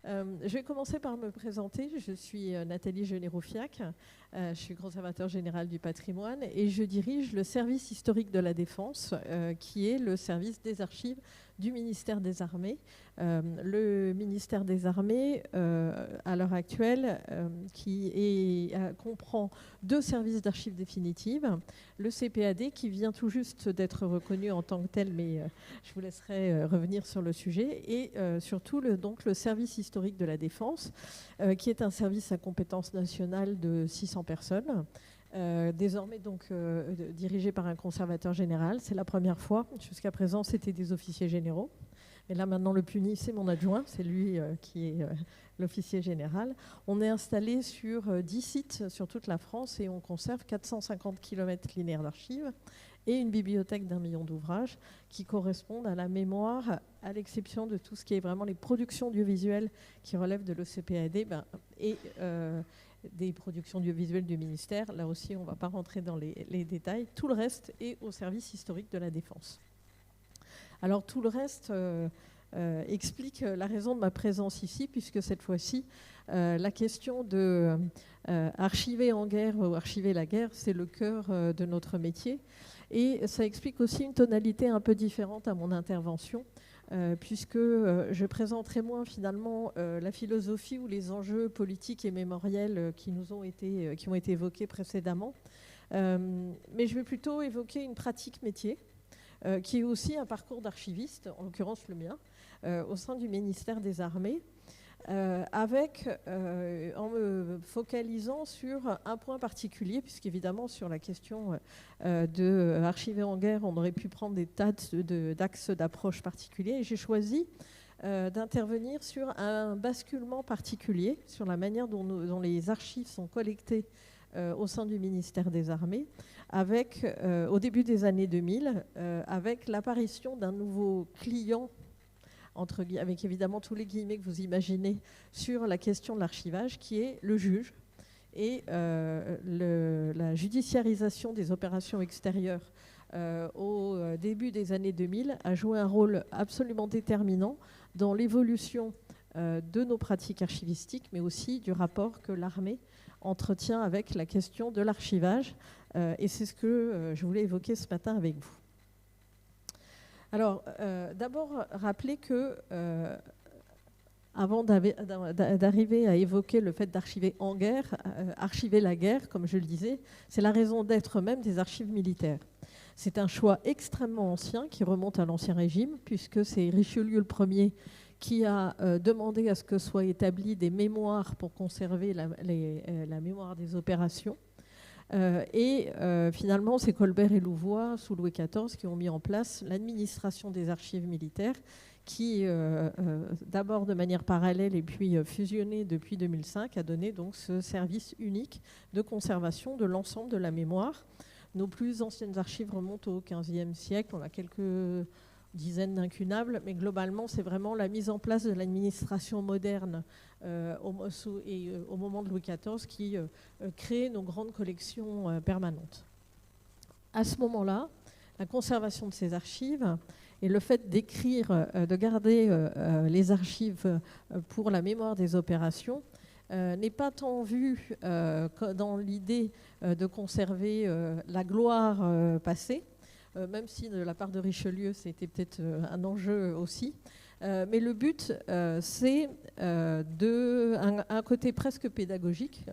Je vais commencer par me présenter. Je suis Nathalie Généroufiac. Je suis conservateur général du patrimoine et je dirige le service historique de la Défense, qui est le service des archives du ministère des Armées. Le ministère des Armées, à l'heure actuelle, comprend deux services d'archives définitives. Le CPAD, qui vient tout juste d'être reconnu en tant que tel, mais je vous laisserai revenir sur le sujet, et surtout donc le service historique de la Défense, qui est un service à compétence nationale de 600 personnes. Désormais donc dirigé par un conservateur général. C'est la première fois. Jusqu'à présent, c'était des officiers généraux. Et là, maintenant, le puni, c'est mon adjoint. C'est lui qui est l'officier général. On est installé sur 10 sites sur toute la France et on conserve 450 km linéaires d'archives et une bibliothèque d'1 million d'ouvrages qui correspondent à la mémoire, à l'exception de tout ce qui est vraiment les productions audiovisuelles qui relèvent de l'ECPAD et des productions audiovisuelles du ministère. Là aussi, on ne va pas rentrer dans les détails. Tout le reste est au service historique de la Défense. Alors tout le reste explique la raison de ma présence ici, puisque cette fois-ci, la question de archiver en guerre ou archiver la guerre, c'est le cœur de notre métier. Et ça explique aussi une tonalité un peu différente à mon intervention, puisque je présenterai moins finalement la philosophie ou les enjeux politiques et mémoriels qui ont été évoqués précédemment. Mais je vais plutôt évoquer une pratique métier, qui est aussi un parcours d'archiviste, en l'occurrence le mien, au sein du ministère des Armées, en me focalisant sur un point particulier, puisqu'évidemment sur la question d'archiver en guerre, on aurait pu prendre des tas d'axes d'approche particuliers, et j'ai choisi d'intervenir sur un basculement particulier, sur la manière dont les archives sont collectées au sein du ministère des Armées, au début des années 2000, avec l'apparition d'un nouveau client, avec évidemment tous les guillemets que vous imaginez, sur la question de l'archivage, qui est le juge. Et la judiciarisation des opérations extérieures au début des années 2000 a joué un rôle absolument déterminant dans l'évolution de nos pratiques archivistiques, mais aussi du rapport que l'armée entretient avec la question de l'archivage. Et c'est ce que je voulais évoquer ce matin avec vous. Alors, d'abord, rappeler que, avant d'arriver à évoquer le fait d'archiver en guerre, archiver la guerre, comme je le disais, c'est la raison d'être même des archives militaires. C'est un choix extrêmement ancien qui remonte à l'Ancien Régime, puisque c'est Richelieu le Premier qui a demandé à ce que soient établies des mémoires pour conserver la mémoire des opérations. Finalement, c'est Colbert et Louvois, sous Louis XIV, qui ont mis en place l'administration des archives militaires, qui, d'abord de manière parallèle et puis fusionnée depuis 2005, a donné donc ce service unique de conservation de l'ensemble de la mémoire. Nos plus anciennes archives remontent au XVe siècle. On a quelques dizaines d'incunables, mais globalement, c'est vraiment la mise en place de l'administration moderne au moment de Louis XIV qui crée nos grandes collections permanentes. À ce moment-là, la conservation de ces archives et le fait d'écrire, de garder les archives pour la mémoire des opérations n'est pas tant vu dans l'idée de conserver la gloire passée, même si de la part de Richelieu, c'était peut-être un enjeu aussi. Mais le but, c'est un côté presque pédagogique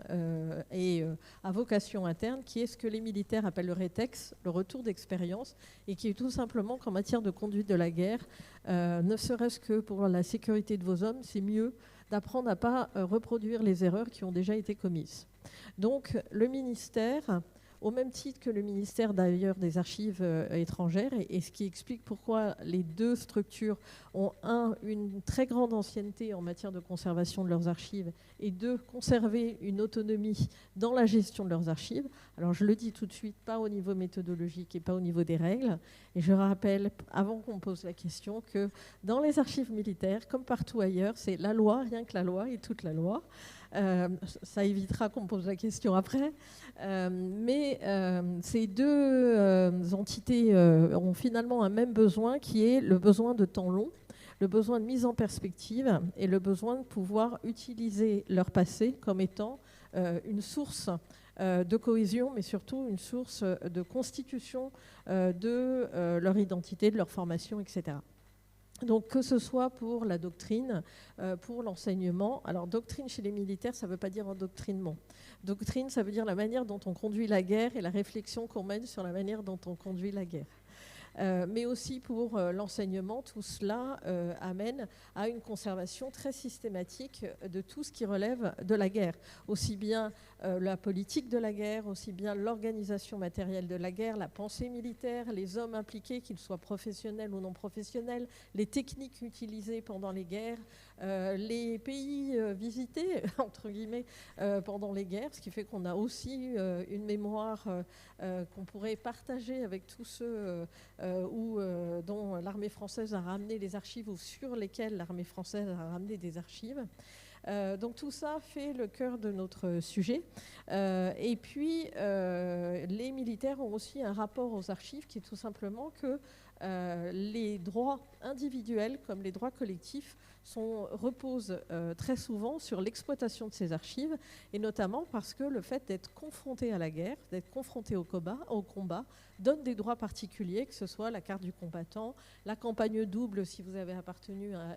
et à vocation interne, qui est ce que les militaires appellent le rétex, le retour d'expérience, et qui est tout simplement qu'en matière de conduite de la guerre, ne serait-ce que pour la sécurité de vos hommes, c'est mieux d'apprendre à ne pas reproduire les erreurs qui ont déjà été commises. Donc le ministère, au même titre que le ministère d'ailleurs des Archives étrangères, et ce qui explique pourquoi les deux structures ont une très grande ancienneté en matière de conservation de leurs archives, et deux, conserver une autonomie dans la gestion de leurs archives. Alors je le dis tout de suite, pas au niveau méthodologique et pas au niveau des règles, et je rappelle, avant qu'on pose la question, que dans les archives militaires, comme partout ailleurs, c'est la loi, rien que la loi et toute la loi. Ça évitera qu'on me pose la question après. Mais ces deux entités ont finalement un même besoin, qui est le besoin de temps long, le besoin de mise en perspective et le besoin de pouvoir utiliser leur passé comme étant une source de cohésion, mais surtout une source de constitution de leur identité, de leur formation, etc. Donc, que ce soit pour la doctrine, pour l'enseignement. Alors, doctrine chez les militaires, ça ne veut pas dire endoctrinement. Doctrine, ça veut dire la manière dont on conduit la guerre et la réflexion qu'on mène sur la manière dont on conduit la guerre. Mais aussi pour l'enseignement, tout cela amène à une conservation très systématique de tout ce qui relève de la guerre. Aussi bien la politique de la guerre, aussi bien l'organisation matérielle de la guerre, la pensée militaire, les hommes impliqués, qu'ils soient professionnels ou non professionnels, les techniques utilisées pendant les guerres, les pays visités, entre guillemets, pendant les guerres, ce qui fait qu'on a aussi une mémoire qu'on pourrait partager avec tous ceux dont l'armée française a ramené les archives ou sur lesquels l'armée française a ramené des archives. Donc tout ça fait le cœur de notre sujet. Et puis, les militaires ont aussi un rapport aux archives qui est tout simplement que les droits individuels comme les droits collectifs reposent très souvent sur l'exploitation de ces archives, et notamment parce que le fait d'être confronté à la guerre, d'être confronté au combat, donne des droits particuliers, que ce soit la carte du combattant, la campagne double si vous avez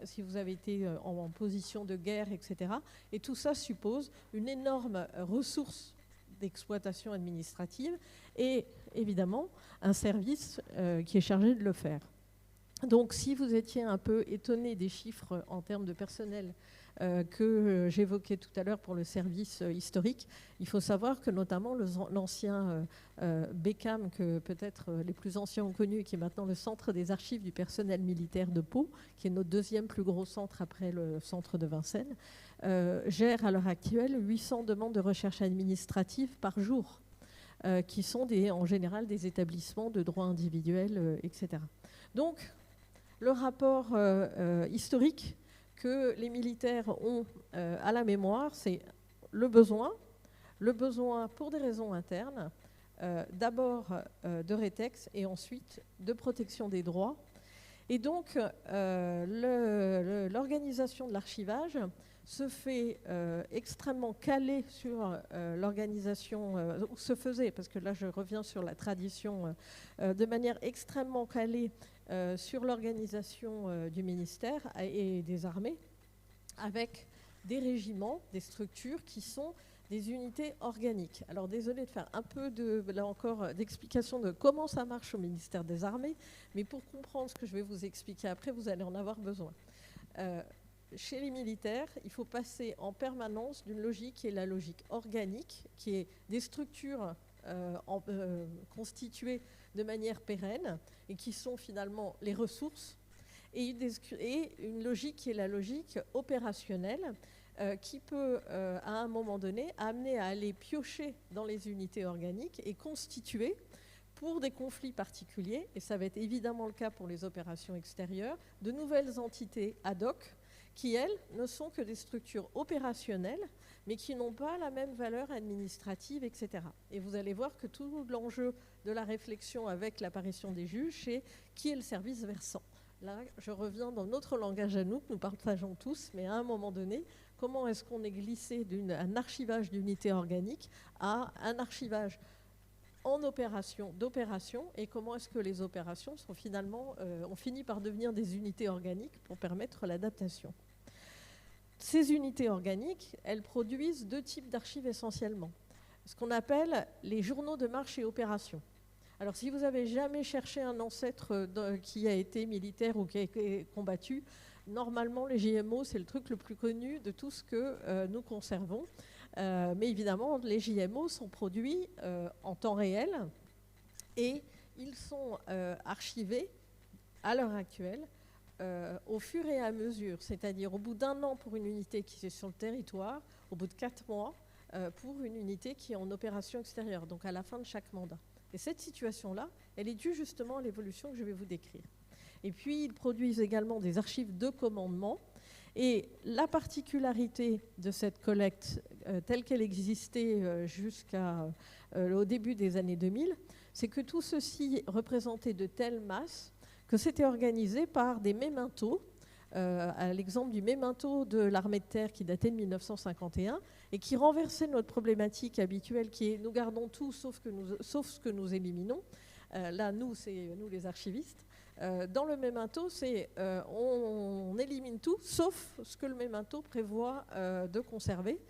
si vous avez été en position de guerre, etc. Et tout ça suppose une énorme ressource d'exploitation administrative et évidemment un service qui est chargé de le faire. Donc si vous étiez un peu étonné des chiffres en termes de personnel que j'évoquais tout à l'heure pour le service historique, il faut savoir que notamment l'ancien BECAM, que peut-être les plus anciens ont connu, qui est maintenant le centre des archives du personnel militaire de Pau, qui est notre deuxième plus gros centre après le centre de Vincennes, gère à l'heure actuelle 800 demandes de recherche administrative par jour, qui sont en général des établissements de droit individuel, etc. Donc, le rapport historique que les militaires ont à la mémoire, c'est le besoin pour des raisons internes, d'abord de rétex et ensuite de protection des droits. Et donc, l'organisation de l'archivage se fait extrêmement calée sur l'organisation, ou se faisait, parce que là je reviens sur la tradition, de manière extrêmement calée sur l'organisation du ministère et des armées, avec des régiments, des structures qui sont des unités organiques. Alors désolé de faire un peu là encore d'explication de comment ça marche au ministère des Armées, mais pour comprendre ce que je vais vous expliquer après, vous allez en avoir besoin. Chez les militaires, il faut passer en permanence d'une logique qui est la logique organique, qui est des structures constituées de manière pérenne et qui sont finalement les ressources, et une logique qui est la logique opérationnelle, qui peut, à un moment donné, amener à aller piocher dans les unités organiques et constituer, pour des conflits particuliers, et ça va être évidemment le cas pour les opérations extérieures, de nouvelles entités ad hoc, qui, elles, ne sont que des structures opérationnelles, mais qui n'ont pas la même valeur administrative, etc. Et vous allez voir que tout l'enjeu de la réflexion avec l'apparition des juges, c'est qui est le service versant. Là, je reviens dans notre langage à nous, que nous partageons tous, mais à un moment donné, comment est-ce qu'on est glissé d'un archivage d'unités organiques à un archivage en d'opérations, et comment est-ce que les opérations sont finalement, ont fini par devenir des unités organiques pour permettre l'adaptation. Ces unités organiques, elles produisent deux types d'archives essentiellement. Ce qu'on appelle les journaux de marche et opération. Alors si vous n'avez jamais cherché un ancêtre qui a été militaire ou qui a été combattu, normalement les JMO c'est le truc le plus connu de tout ce que nous conservons. Mais évidemment les JMO sont produits en temps réel et ils sont archivés à l'heure actuelle au fur et à mesure, c'est-à-dire au bout d'un an pour une unité qui est sur le territoire, au bout de 4 mois pour une unité qui est en opération extérieure, donc à la fin de chaque mandat. Et cette situation-là, elle est due justement à l'évolution que je vais vous décrire. Et puis, ils produisent également des archives de commandement. Et la particularité de cette collecte, telle qu'elle existait jusqu'au début des années 2000, c'est que tout ceci représentait de telles masses que c'était organisé par des mémentos à l'exemple du mémento de l'armée de terre qui datait de 1951 et qui renversait notre problématique habituelle qui est nous gardons tout sauf ce que nous éliminons. Là, c'est nous les archivistes. Dans le mémento, c'est on élimine tout sauf ce que le mémento prévoit de conserver.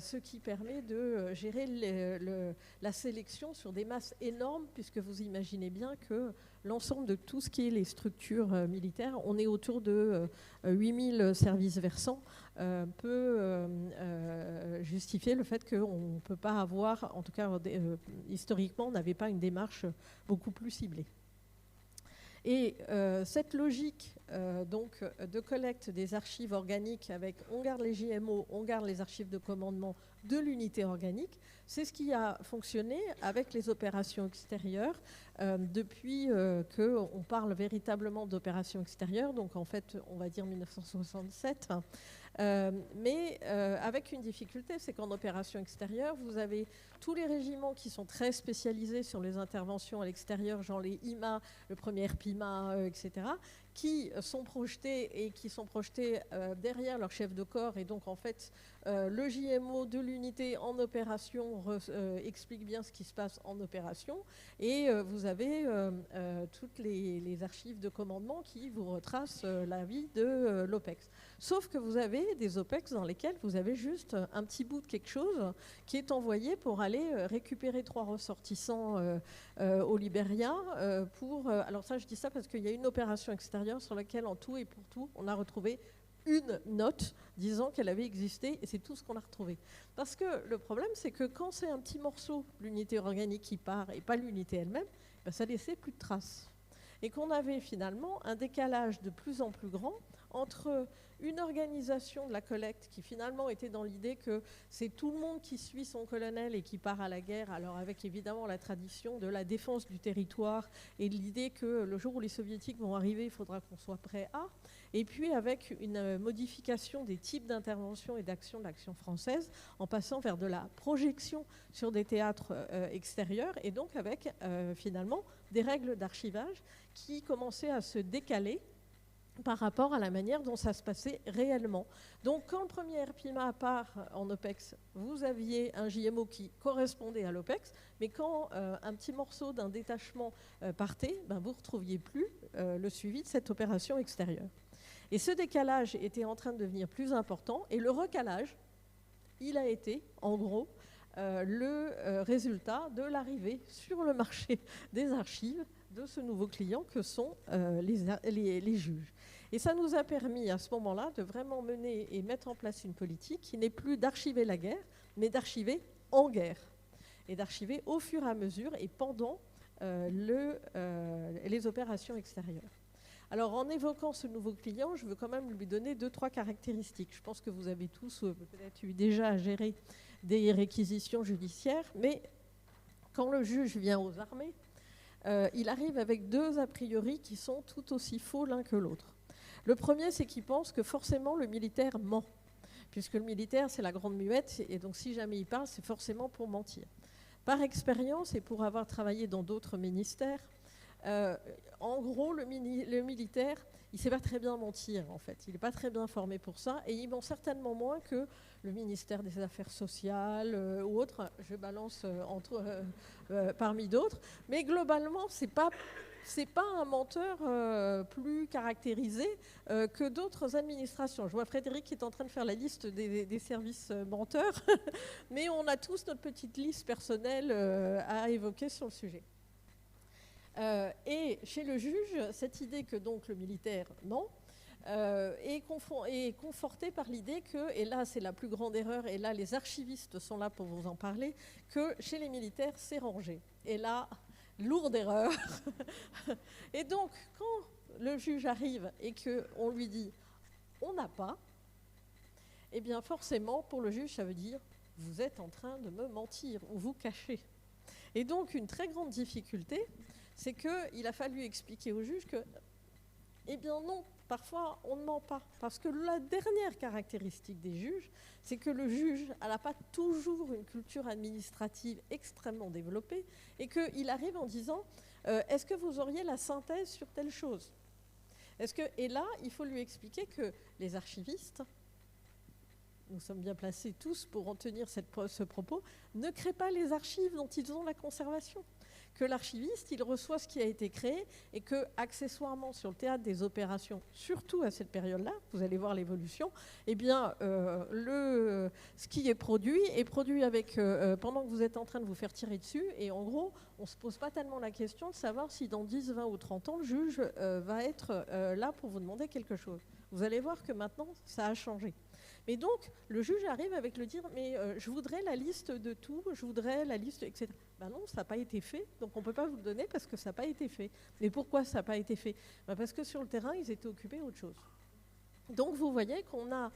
Ce qui permet de gérer la sélection sur des masses énormes, puisque vous imaginez bien que l'ensemble de tout ce qui est les structures militaires, on est autour de 8000 services versants, peut justifier le fait qu'on ne peut pas avoir, en tout cas historiquement, on n'avait pas une démarche beaucoup plus ciblée. Et cette logique donc, de collecte des archives organiques avec on garde les JMO, on garde les archives de commandement de l'unité organique, c'est ce qui a fonctionné avec les opérations extérieures depuis qu'on parle véritablement d'opérations extérieures, donc en fait on va dire 1967. Mais avec une difficulté, c'est qu'en opération extérieure, vous avez tous les régiments qui sont très spécialisés sur les interventions à l'extérieur, genre les IMA, le premier PIMA, etc., qui sont projetés et qui sont projetés derrière leur chef de corps. Et donc, en fait, le JMO de l'unité en opération explique bien ce qui se passe en opération. Et vous avez toutes les archives de commandement qui vous retracent la vie de l'OPEX. Sauf que vous avez des OPEX dans lesquels vous avez juste un petit bout de quelque chose qui est envoyé pour aller récupérer 3 ressortissants au Libéria. Alors ça, je dis ça parce qu'il y a une opération extérieure sur laquelle, en tout et pour tout, on a retrouvé une note disant qu'elle avait existé, et c'est tout ce qu'on a retrouvé. Parce que le problème, c'est que quand c'est un petit morceau, l'unité organique qui part, et pas l'unité elle-même, ben ça laissait plus de traces. Et qu'on avait finalement un décalage de plus en plus grand entre une organisation de la collecte qui finalement était dans l'idée que c'est tout le monde qui suit son colonel et qui part à la guerre, alors avec évidemment la tradition de la défense du territoire et l'idée que le jour où les soviétiques vont arriver, il faudra qu'on soit prêt à, et puis avec une modification des types d'intervention et d'action de l'action française en passant vers de la projection sur des théâtres extérieurs et donc avec finalement des règles d'archivage qui commençaient à se décaler par rapport à la manière dont ça se passait réellement. Donc quand le premier RPIMA part en OPEX, vous aviez un JMO qui correspondait à l'OPEX, mais quand un petit morceau d'un détachement partait, ben, vous ne retrouviez plus le suivi de cette opération extérieure. Et ce décalage était en train de devenir plus important, et le recalage, il a été, en gros, le résultat de l'arrivée sur le marché des archives de ce nouveau client que sont les juges. Et ça nous a permis à ce moment-là de vraiment mener et mettre en place une politique qui n'est plus d'archiver la guerre, mais d'archiver en guerre. Et d'archiver au fur et à mesure et pendant les opérations extérieures. Alors en évoquant ce nouveau client, je veux quand même lui donner 2-3 caractéristiques. Je pense que vous avez tous peut-être eu déjà à gérer des réquisitions judiciaires, mais quand le juge vient aux armées, il arrive avec 2 a priori qui sont tout aussi faux l'un que l'autre. Le premier, c'est qu'il pense que forcément le militaire ment, puisque le militaire, c'est la grande muette, et donc si jamais il parle, c'est forcément pour mentir. Par expérience, et pour avoir travaillé dans d'autres ministères, en gros, le militaire, il ne sait pas très bien mentir, en fait. Il n'est pas très bien formé pour ça, et il ment certainement moins que le ministère des Affaires sociales ou autre. Je balance parmi d'autres. Mais globalement, ce n'est pas un menteur plus caractérisé que d'autres administrations. Je vois Frédéric qui est en train de faire la liste des services menteurs, mais on a tous notre petite liste personnelle à évoquer sur le sujet. Et chez le juge, cette idée que donc le militaire ment est confortée par l'idée que, et là c'est la plus grande erreur, et là les archivistes sont là pour vous en parler, que chez les militaires c'est rangé. Et là, lourde erreur. Et donc quand le juge arrive et qu'on lui dit on n'a pas, eh bien forcément pour le juge ça veut dire vous êtes en train de me mentir ou vous cachez. Et donc une très grande difficulté, c'est qu'il a fallu expliquer au juge que, eh bien non, parfois on ne ment pas. Parce que la dernière caractéristique des juges, c'est que le juge n'a pas toujours une culture administrative extrêmement développée et qu'il arrive en disant est-ce que vous auriez la synthèse sur telle chose ? Et là, il faut lui expliquer que les archivistes, nous sommes bien placés tous pour en tenir ce propos, ne créent pas les archives dont ils ont la conservation. Que l'archiviste, il reçoit ce qui a été créé et que, accessoirement, sur le théâtre des opérations, surtout à cette période-là, vous allez voir l'évolution, eh bien, ce qui est produit avec, pendant que vous êtes en train de vous faire tirer dessus, et en gros, on ne se pose pas tellement la question de savoir si dans 10, 20 ou 30 ans, le juge va être là pour vous demander quelque chose. Vous allez voir que maintenant, ça a changé. Mais donc, le juge arrive avec le dire, mais je voudrais la liste de tout, je voudrais la liste, etc. Ben non, ça n'a pas été fait, donc on ne peut pas vous le donner parce que ça n'a pas été fait. Mais pourquoi ça n'a pas été fait? Parce que sur le terrain, ils étaient occupés à autre chose. Donc vous voyez qu'on a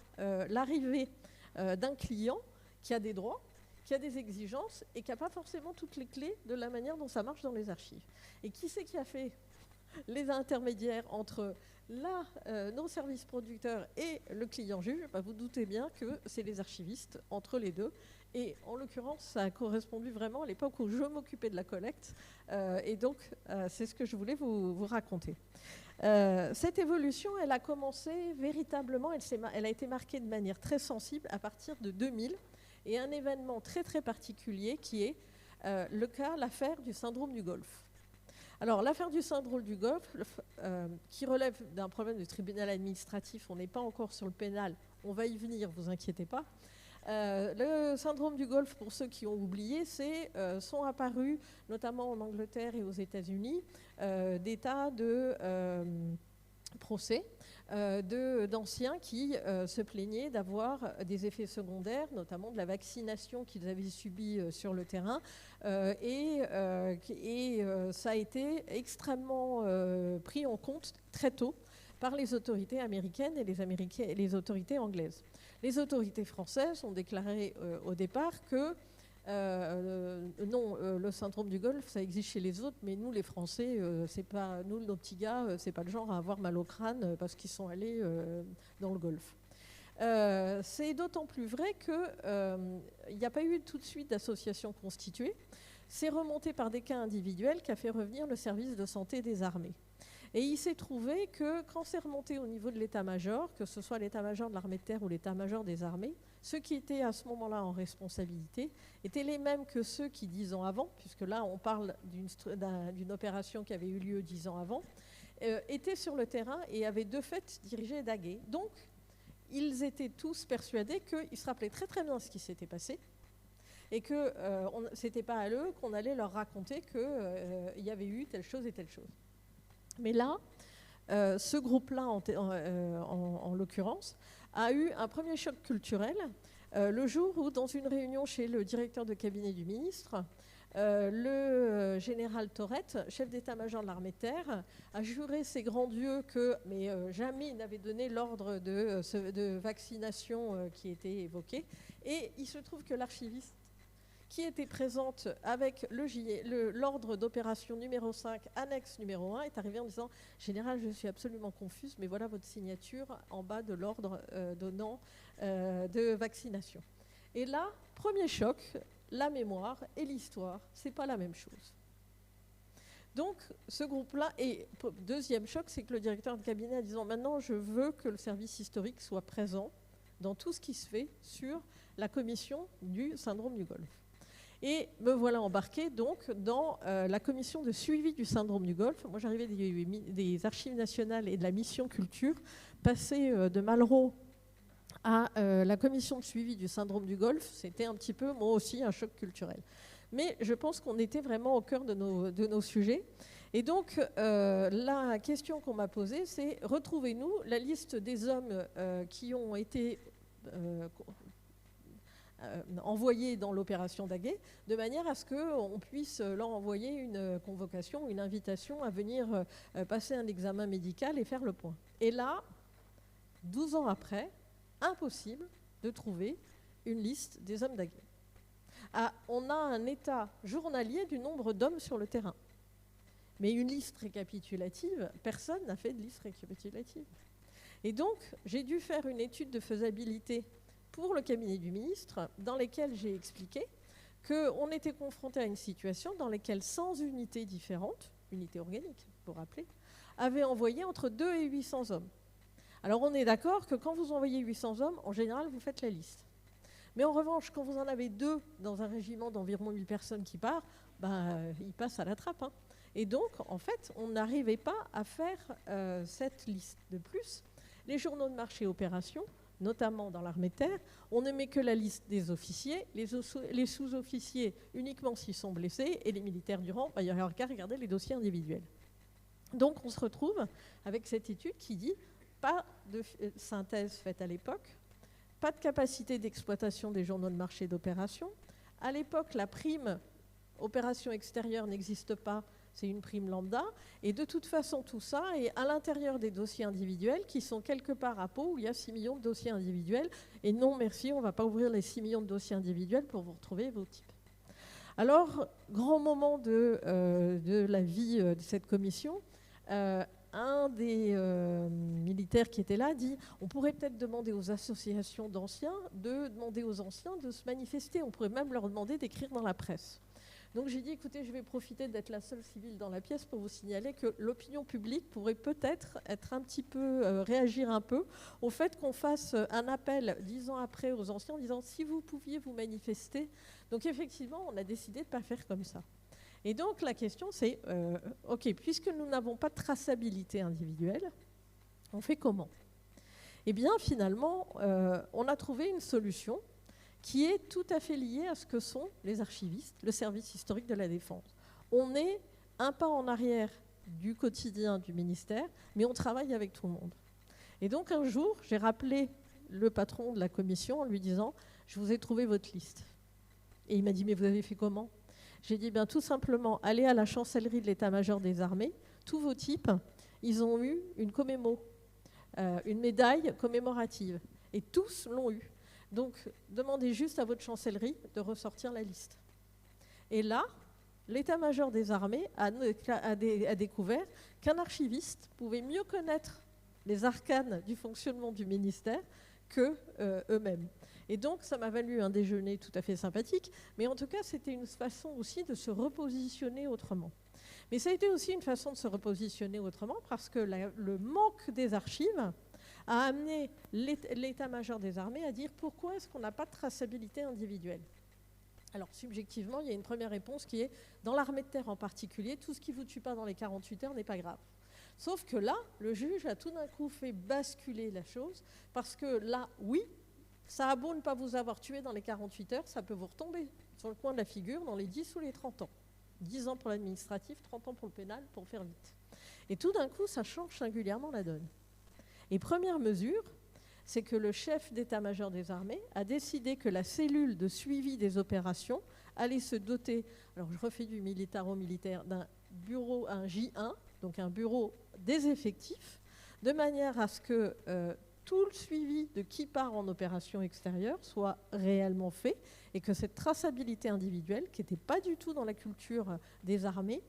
l'arrivée d'un client qui a des droits, qui a des exigences et qui n'a pas forcément toutes les clés de la manière dont ça marche dans les archives. Et qui c'est qui a fait les intermédiaires entre nos services producteurs et le client juge? Vous doutez bien que c'est les archivistes entre les deux. Et en l'occurrence, ça a correspondu vraiment à l'époque où je m'occupais de la collecte. Et donc, c'est ce que je voulais vous raconter. Cette évolution, elle a commencé véritablement, elle a été marquée de manière très sensible à partir de 2000. Et un événement très très particulier qui est l'affaire du syndrome du Golfe. Alors, l'affaire du syndrome du Golfe, qui relève d'un problème du tribunal administratif, on n'est pas encore sur le pénal, on va y venir, vous inquiétez pas. Le syndrome du Golfe, pour ceux qui ont oublié, sont apparus, notamment en Angleterre et aux États-Unis, des tas de procès d'anciens qui se plaignaient d'avoir des effets secondaires, notamment de la vaccination qu'ils avaient subie sur le terrain. Et ça a été extrêmement pris en compte très tôt par les autorités américaines et les autorités anglaises. Les autorités françaises ont déclaré au départ que le syndrome du Golfe, ça existe chez les autres, mais nous, les Français, nos petits gars, c'est pas le genre à avoir mal au crâne parce qu'ils sont allés dans le Golfe. C'est d'autant plus vrai qu'il n'y a pas eu tout de suite d'association constituée. C'est remonté par des cas individuels qu'a fait revenir le service de santé des armées. Et il s'est trouvé que quand c'est remonté au niveau de l'état-major, que ce soit l'état-major de l'armée de terre ou l'état-major des armées, ceux qui étaient à ce moment-là en responsabilité étaient les mêmes que ceux qui, 10 ans avant, puisque là on parle d'une opération qui avait eu lieu 10 ans avant, étaient sur le terrain et avaient de fait dirigé Daguet. Donc ils étaient tous persuadés qu'ils se rappelaient très très bien ce qui s'était passé et que ce n'était pas à eux qu'on allait leur raconter qu'il y avait eu telle chose et telle chose. Mais là, ce groupe-là, en l'occurrence, a eu un premier choc culturel le jour où, dans une réunion chez le directeur de cabinet du ministre, le général Torette, chef d'état-major de l'armée de terre, a juré ses grands dieux que jamais il n'avait donné l'ordre de vaccination qui était évoqué. Et il se trouve que l'archiviste qui était présente avec l'ordre d'opération numéro 5, annexe numéro 1, est arrivée en disant « Général, je suis absolument confuse, mais voilà votre signature en bas de l'ordre donnant de vaccination. » Et là, premier choc, la mémoire et l'histoire, c'est pas la même chose. Donc, ce groupe-là, et deuxième choc, c'est que le directeur de cabinet a dit « Maintenant, je veux que le service historique soit présent dans tout ce qui se fait sur la commission du syndrome du Golfe. » Et me voilà embarqué donc dans la commission de suivi du syndrome du Golfe. Moi, j'arrivais des archives nationales et de la mission culture, passer de Malraux à la commission de suivi du syndrome du Golfe, c'était un petit peu, moi aussi, un choc culturel. Mais je pense qu'on était vraiment au cœur de nos sujets. Et donc, la question qu'on m'a posée, c'est retrouvez-nous la liste des hommes qui ont été envoyés dans l'opération Daguet, de manière à ce qu'on puisse leur envoyer une convocation, une invitation à venir passer un examen médical et faire le point. Et là, 12 ans après, impossible de trouver une liste des hommes Daguet. On a un état journalier du nombre d'hommes sur le terrain. Mais une liste récapitulative, personne n'a fait de liste récapitulative. Et donc, j'ai dû faire une étude de faisabilité pour le cabinet du ministre, dans lesquelles j'ai expliqué qu'on était confronté à une situation dans laquelle 100 unités différentes, unités organiques, pour rappeler, avait envoyé entre 2 et 800 hommes. Alors on est d'accord que quand vous envoyez 800 hommes, en général, vous faites la liste. Mais en revanche, quand vous en avez 2 dans un régiment d'environ 1000 personnes qui part, ils passent à la trappe. Hein. Et donc, en fait, on n'arrivait pas à faire cette liste. De plus, les journaux de marché opération, notamment dans l'armée de terre, on ne met que la liste des officiers, les sous-officiers uniquement s'ils sont blessés, et les militaires du rang, il n'y a qu'à regarder les dossiers individuels. Donc on se retrouve avec cette étude qui dit pas de synthèse faite à l'époque, pas de capacité d'exploitation des journaux de marché d'opération. À l'époque, la prime opération extérieure n'existe pas, c'est une prime lambda. Et de toute façon, tout ça est à l'intérieur des dossiers individuels qui sont quelque part à Pau où il y a 6 millions de dossiers individuels. Et non, merci, on ne va pas ouvrir les 6 millions de dossiers individuels pour vous retrouver vos types. Alors, grand moment de la vie de cette commission, un des militaires qui était là dit « On pourrait peut-être demander aux associations d'anciens de demander aux anciens de se manifester. On pourrait même leur demander d'écrire dans la presse. » Donc j'ai dit, écoutez, je vais profiter d'être la seule civile dans la pièce pour vous signaler que l'opinion publique pourrait peut-être être un petit peu, réagir un peu au fait qu'on fasse un appel 10 ans après aux anciens en disant si vous pouviez vous manifester. Donc effectivement, on a décidé de ne pas faire comme ça. Et donc la question c'est, ok, puisque nous n'avons pas de traçabilité individuelle, on fait comment? Eh bien finalement, on a trouvé une solution qui est tout à fait lié à ce que sont les archivistes, le service historique de la Défense. On est un pas en arrière du quotidien du ministère, mais on travaille avec tout le monde. Et donc un jour, j'ai rappelé le patron de la commission en lui disant « Je vous ai trouvé votre liste ». Et il m'a dit « Mais vous avez fait comment ?» J'ai dit « Tout simplement, allez à la chancellerie de l'état-major des armées, tous vos types, ils ont eu une commémo, une médaille commémorative. Et tous l'ont eu. Donc, demandez juste à votre chancellerie de ressortir la liste. » Et là, l'état-major des armées a découvert qu'un archiviste pouvait mieux connaître les arcanes du fonctionnement du ministère qu'eux-mêmes. Et donc, ça m'a valu un déjeuner tout à fait sympathique, mais en tout cas, c'était une façon aussi de se repositionner autrement. Mais ça a été aussi une façon de se repositionner autrement parce que le manque des archives a amené l'état-major des armées à dire pourquoi est-ce qu'on n'a pas de traçabilité individuelle. Alors subjectivement, il y a une première réponse qui est dans l'armée de terre en particulier, tout ce qui ne vous tue pas dans les 48 heures n'est pas grave. Sauf que là, le juge a tout d'un coup fait basculer la chose parce que là, oui, ça a beau ne pas vous avoir tué dans les 48 heures, ça peut vous retomber sur le coin de la figure dans les 10 ou les 30 ans. 10 ans pour l'administratif, 30 ans pour le pénal, pour faire vite. Et tout d'un coup, ça change singulièrement la donne. Et première mesure, c'est que le chef d'état-major des armées a décidé que la cellule de suivi des opérations allait se doter, alors je refais du militaro-militaire, d'un bureau, un J1, donc un bureau des effectifs, de manière à ce que tout le suivi de qui part en opération extérieure soit réellement fait et que cette traçabilité individuelle, qui n'était pas du tout dans la culture des armées,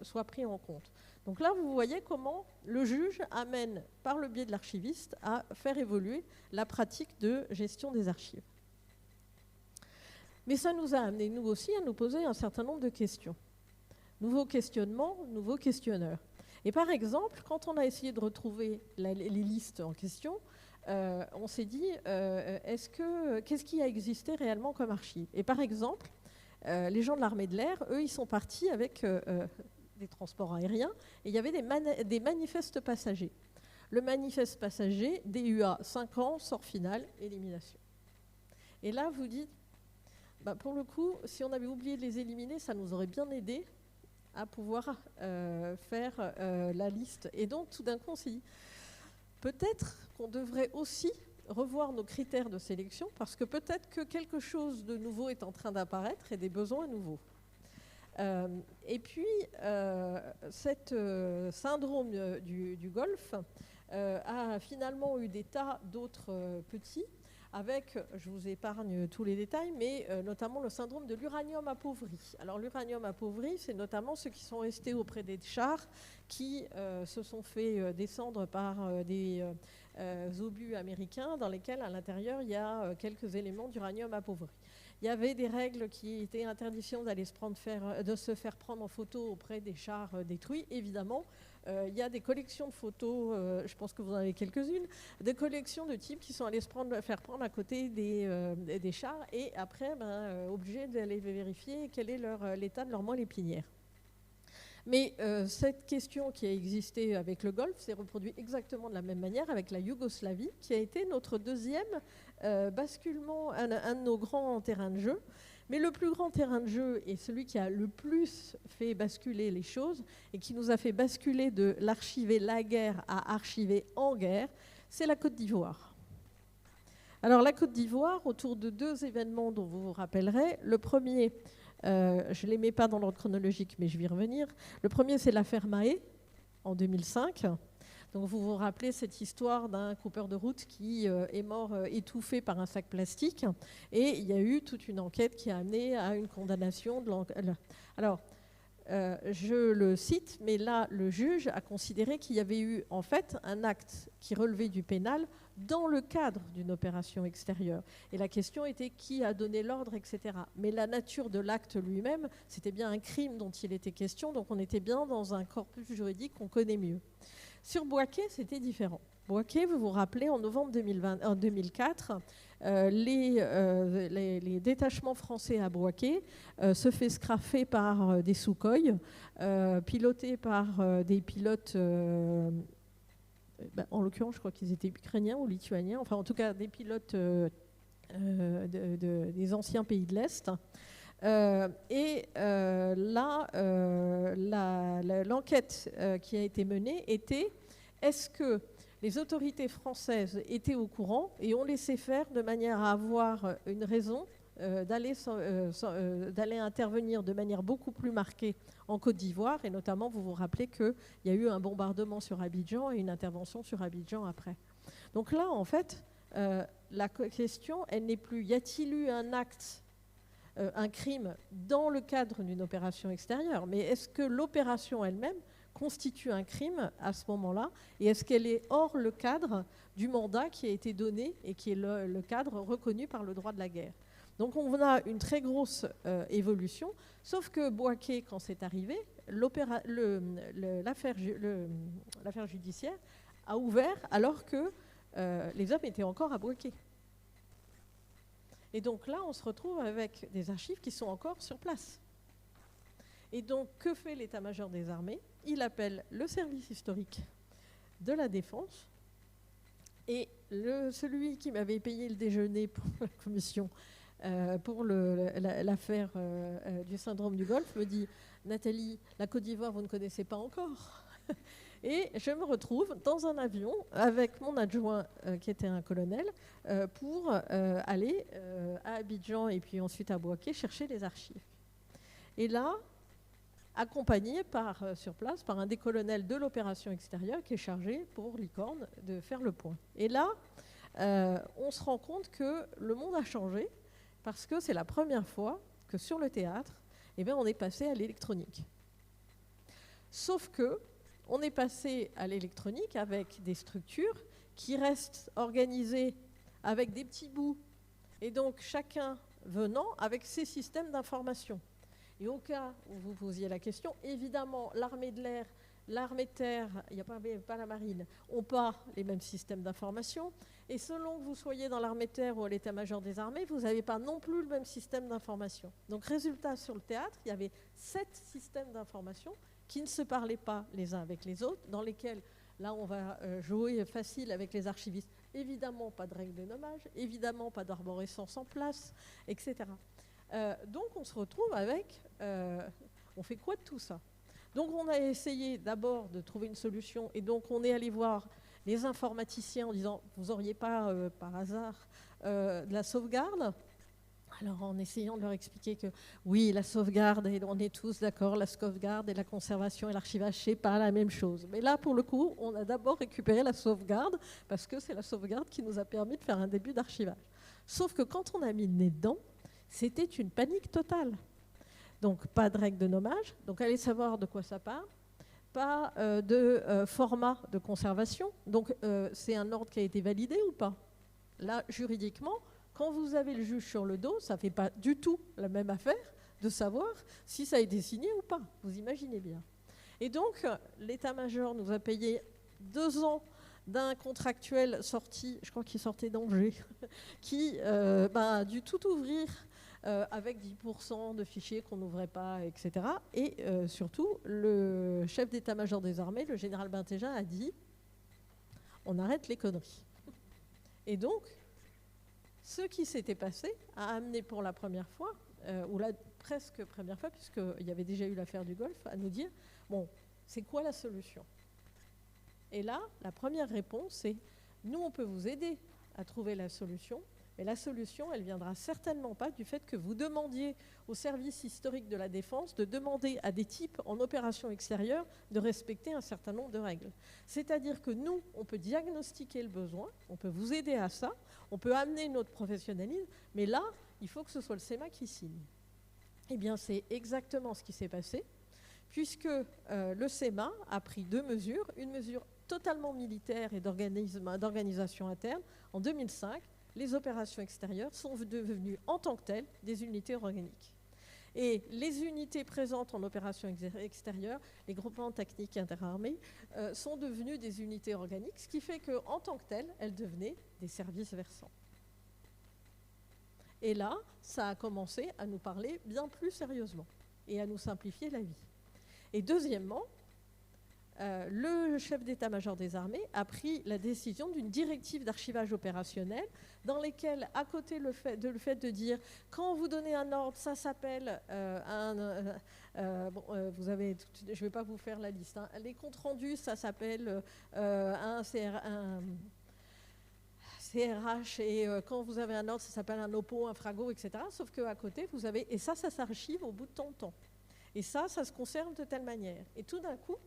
soit prise en compte. Donc là, vous voyez comment le juge amène, par le biais de l'archiviste, à faire évoluer la pratique de gestion des archives. Mais ça nous a amené, nous aussi, à nous poser un certain nombre de questions. Nouveaux questionnements, nouveaux questionneurs. Et par exemple, quand on a essayé de retrouver les listes en question, on s'est dit, qu'est-ce qui a existé réellement comme archive? Et par exemple, les gens de l'armée de l'air, eux, ils sont partis avec des transports aériens, et il y avait des manifestes passagers. Le manifeste passager, DUA, 5 ans, sort final, élimination. Et là, vous dites, pour le coup, si on avait oublié de les éliminer, ça nous aurait bien aidé à pouvoir faire la liste. Et donc, tout d'un coup, on s'est dit, peut-être qu'on devrait aussi revoir nos critères de sélection, parce que peut-être que quelque chose de nouveau est en train d'apparaître et des besoins nouveaux. Et puis, cet syndrome du Golfe a finalement eu des tas d'autres petits, avec, je vous épargne tous les détails, mais notamment le syndrome de l'uranium appauvri. Alors l'uranium appauvri, c'est notamment ceux qui sont restés auprès des chars qui se sont fait descendre par des obus américains dans lesquels, à l'intérieur, il y a quelques éléments d'uranium appauvri. Il y avait des règles qui étaient interdiction de se faire prendre en photo auprès des chars détruits. Évidemment, Il y a des collections de photos, je pense que vous en avez quelques-unes, des collections de types qui sont allés faire prendre à côté des chars et après, obligés d'aller vérifier quel est l'état de leur moelle épinière. Mais cette question qui a existé avec le Golfe s'est reproduite exactement de la même manière avec la Yougoslavie, qui a été notre deuxième basculement, un de nos grands terrains de jeu. Mais le plus grand terrain de jeu et celui qui a le plus fait basculer les choses et qui nous a fait basculer de l'archiver la guerre à archiver en guerre, c'est la Côte d'Ivoire. Alors la Côte d'Ivoire, autour de deux événements dont vous vous rappellerez. Le premier, je ne les mets pas dans l'ordre chronologique, mais je vais y revenir. Le premier, c'est l'affaire Mahé, en 2005. Donc vous vous rappelez cette histoire d'un coupeur de route qui est mort étouffé par un sac plastique. Et il y a eu toute une enquête qui a amené à une condamnation de Alors, je le cite, mais là, le juge a considéré qu'il y avait eu en fait un acte qui relevait du pénal dans le cadre d'une opération extérieure. Et la question était qui a donné l'ordre, etc. Mais la nature de l'acte lui-même, c'était bien un crime dont il était question, donc on était bien dans un corpus juridique qu'on connaît mieux. Sur Bouaké, c'était différent. Bouaké, vous vous rappelez, en novembre 2004, les détachements français à Bouaké se fait scraffer par des Sukhoi, pilotés par des pilotes, en l'occurrence, je crois qu'ils étaient ukrainiens ou lituaniens, enfin en tout cas des pilotes des anciens pays de l'Est. L'enquête qui a été menée était: est-ce que les autorités françaises étaient au courant et ont laissé faire de manière à avoir une raison d'aller intervenir de manière beaucoup plus marquée en Côte d'Ivoire, et notamment, vous vous rappelez qu'il y a eu un bombardement sur Abidjan et une intervention sur Abidjan après. Donc là, en fait, la question, elle n'est plus: y a-t-il eu un acte, un crime dans le cadre d'une opération extérieure, mais est-ce que l'opération elle-même constitue un crime à ce moment-là, et est-ce qu'elle est hors le cadre du mandat qui a été donné et qui est le cadre reconnu par le droit de la guerre. Donc on a une très grosse évolution, sauf que Bouaké, quand c'est arrivé, l'affaire judiciaire a ouvert alors que les hommes étaient encore à Bouaké. Et donc là, on se retrouve avec des archives qui sont encore sur place. Et donc, que fait l'état-major des armées? Il appelle le service historique de la Défense, et celui qui m'avait payé le déjeuner pour la commission, pour l'affaire du syndrome du Golfe, me dit: Nathalie, la Côte d'Ivoire, vous ne connaissez pas encore. Et je me retrouve dans un avion avec mon adjoint, qui était un colonel, pour aller à Abidjan et puis ensuite à Bouaké chercher les archives. Et là, accompagné sur place par un des colonels de l'opération extérieure qui est chargé pour Licorne de faire le point. Et là, on se rend compte que le monde a changé, parce que c'est la première fois que sur le théâtre, on est passé à l'électronique. Sauf que on est passé à l'électronique avec des structures qui restent organisées avec des petits bouts, et donc chacun venant avec ses systèmes d'information. Et au cas où vous posiez la question, évidemment, l'armée de l'air, l'armée de terre, il n'y a pas la marine, n'ont pas les mêmes systèmes d'information. Et selon que vous soyez dans l'armée de terre ou à l'état-major des armées, vous n'avez pas non plus le même système d'information. Donc, résultat, sur le théâtre, il y avait 7 systèmes d'information qui ne se parlaient pas les uns avec les autres, dans lesquels, là, on va jouer facile avec les archivistes. Évidemment, pas de règles de nommage, évidemment, pas d'arborescence en place, etc. Donc, on se retrouve avec... on fait quoi de tout ça? Donc, on a essayé d'abord de trouver une solution, et donc on est allé voir les informaticiens en disant: vous n'auriez pas, par hasard, de la sauvegarde? Alors, en essayant de leur expliquer que oui, la sauvegarde, et on est tous d'accord, la sauvegarde et la conservation et l'archivage, c'est pas la même chose. Mais là, pour le coup, on a d'abord récupéré la sauvegarde, parce que c'est la sauvegarde qui nous a permis de faire un début d'archivage. Sauf que quand on a mis le nez dedans, c'était une panique totale. Donc, pas de règle de nommage, donc allez savoir de quoi ça parle. Pas de format de conservation, donc c'est un ordre qui a été validé ou pas? Là, juridiquement, quand vous avez le juge sur le dos, ça ne fait pas du tout la même affaire de savoir si ça a été signé ou pas, vous imaginez bien. Et donc, l'état-major nous a payé 2 ans d'un contractuel sorti, je crois qu'il sortait d'Angers, qui a dû tout ouvrir avec 10% de fichiers qu'on n'ouvrait pas, etc. Et surtout, le chef d'état-major des armées, le général Bintéja, a dit « on arrête les conneries ». Et donc, ce qui s'était passé a amené pour la première fois, ou la presque première fois, puisqu'il y avait déjà eu l'affaire du Golfe, à nous dire « bon, c'est quoi la solution ?» Et là, la première réponse, c'est « nous, on peut vous aider à trouver la solution, mais la solution, elle ne viendra certainement pas du fait que vous demandiez au service historique de la défense de demander à des types en opération extérieure de respecter un certain nombre de règles. C'est-à-dire que nous, on peut diagnostiquer le besoin, on peut vous aider à ça, on peut amener notre professionnalisme, mais là, il faut que ce soit le CEMA qui signe. » Eh bien, c'est exactement ce qui s'est passé, puisque le CEMA a pris 2 mesures, une mesure totalement militaire et d'organisation interne. En 2005, les opérations extérieures sont devenues en tant que telles des unités organiques. Et les unités présentes en opération extérieure, les groupements techniques interarmés, sont devenus des unités organiques, ce qui fait qu'en tant que telles, elles devenaient des services versants. Et là, ça a commencé à nous parler bien plus sérieusement et à nous simplifier la vie. Et deuxièmement, le chef d'état-major des armées a pris la décision d'une directive d'archivage opérationnel dans lesquelles, à côté le fait de dire quand vous donnez un ordre, ça s'appelle vous avez, je ne vais pas vous faire la liste, hein, les comptes rendus, ça s'appelle un CRH, et quand vous avez un ordre, ça s'appelle un OPO, un FRAGO, etc. Sauf qu'à côté, vous avez, et ça s'archive au bout de tant de temps. Et ça se conserve de telle manière. Et tout d'un coup,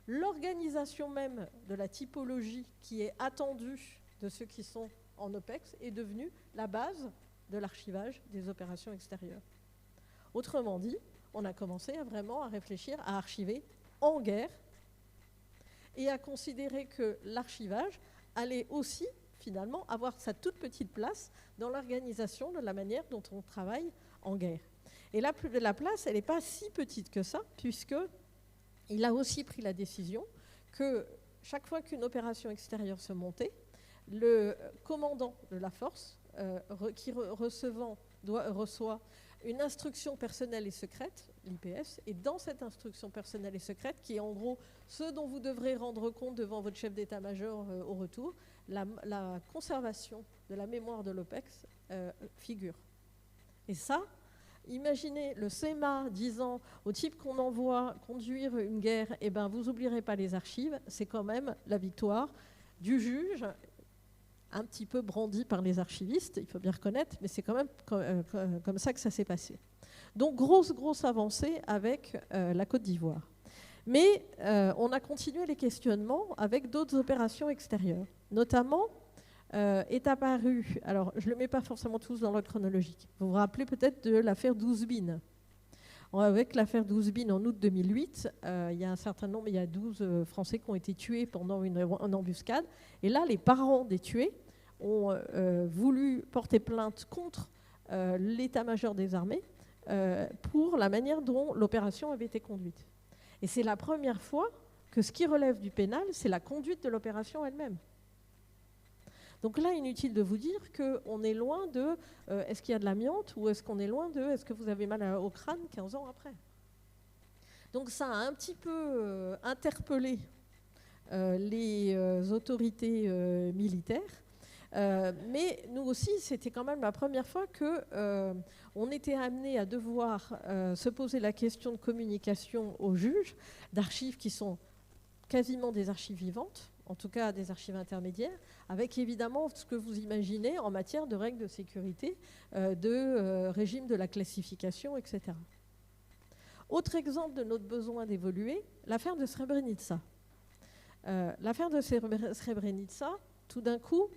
l'organisation même de la typologie qui est attendue de ceux qui sont en OPEX est devenue la base de l'archivage des opérations extérieures. Autrement dit, on a commencé à réfléchir à archiver en guerre et à considérer que l'archivage allait aussi, finalement, avoir sa toute petite place dans l'organisation de la manière dont on travaille en guerre. Et la place, elle n'est pas si petite que ça, puisqu'il a aussi pris la décision que chaque fois qu'une opération extérieure se montait, le commandant de la force, qui reçoit une instruction personnelle et secrète, l'IPS, et dans cette instruction personnelle et secrète, qui est en gros ce dont vous devrez rendre compte devant votre chef d'état-major au retour, la conservation de la mémoire de l'OPEX figure. Et ça, imaginez le CEMA disant au type qu'on envoie conduire une guerre, eh ben, vous n'oublierez pas les archives, c'est quand même la victoire du juge, un petit peu brandi par les archivistes, il faut bien reconnaître, mais c'est quand même comme ça que ça s'est passé. Donc grosse avancée avec la Côte d'Ivoire. Mais on a continué les questionnements avec d'autres opérations extérieures. Notamment est apparu, alors je ne le mets pas forcément tous dans l'ordre chronologique, vous vous rappelez peut-être de l'affaire Douzbine. Avec l'affaire Douzbine en août 2008, il y a un certain nombre, il y a 12 Français qui ont été tués pendant une embuscade. Et là, les parents des tués ont voulu porter plainte contre l'état-major des armées pour la manière dont l'opération avait été conduite. Et c'est la première fois que ce qui relève du pénal, c'est la conduite de l'opération elle-même. Donc là, inutile de vous dire qu'on est loin de est-ce qu'il y a de l'amiante ou est-ce qu'on est loin de est-ce que vous avez mal au crâne 15 ans après. Donc ça a un petit peu interpellé les autorités militaires. Mais nous aussi, c'était quand même la première fois qu'on était amené à devoir se poser la question de communication aux juges d'archives qui sont quasiment des archives vivantes, en tout cas des archives intermédiaires, avec évidemment ce que vous imaginez en matière de règles de sécurité, de régime de la classification, etc. Autre exemple de notre besoin d'évoluer, l'affaire de Srebrenica. L'affaire de Srebrenica, tout d'un coup,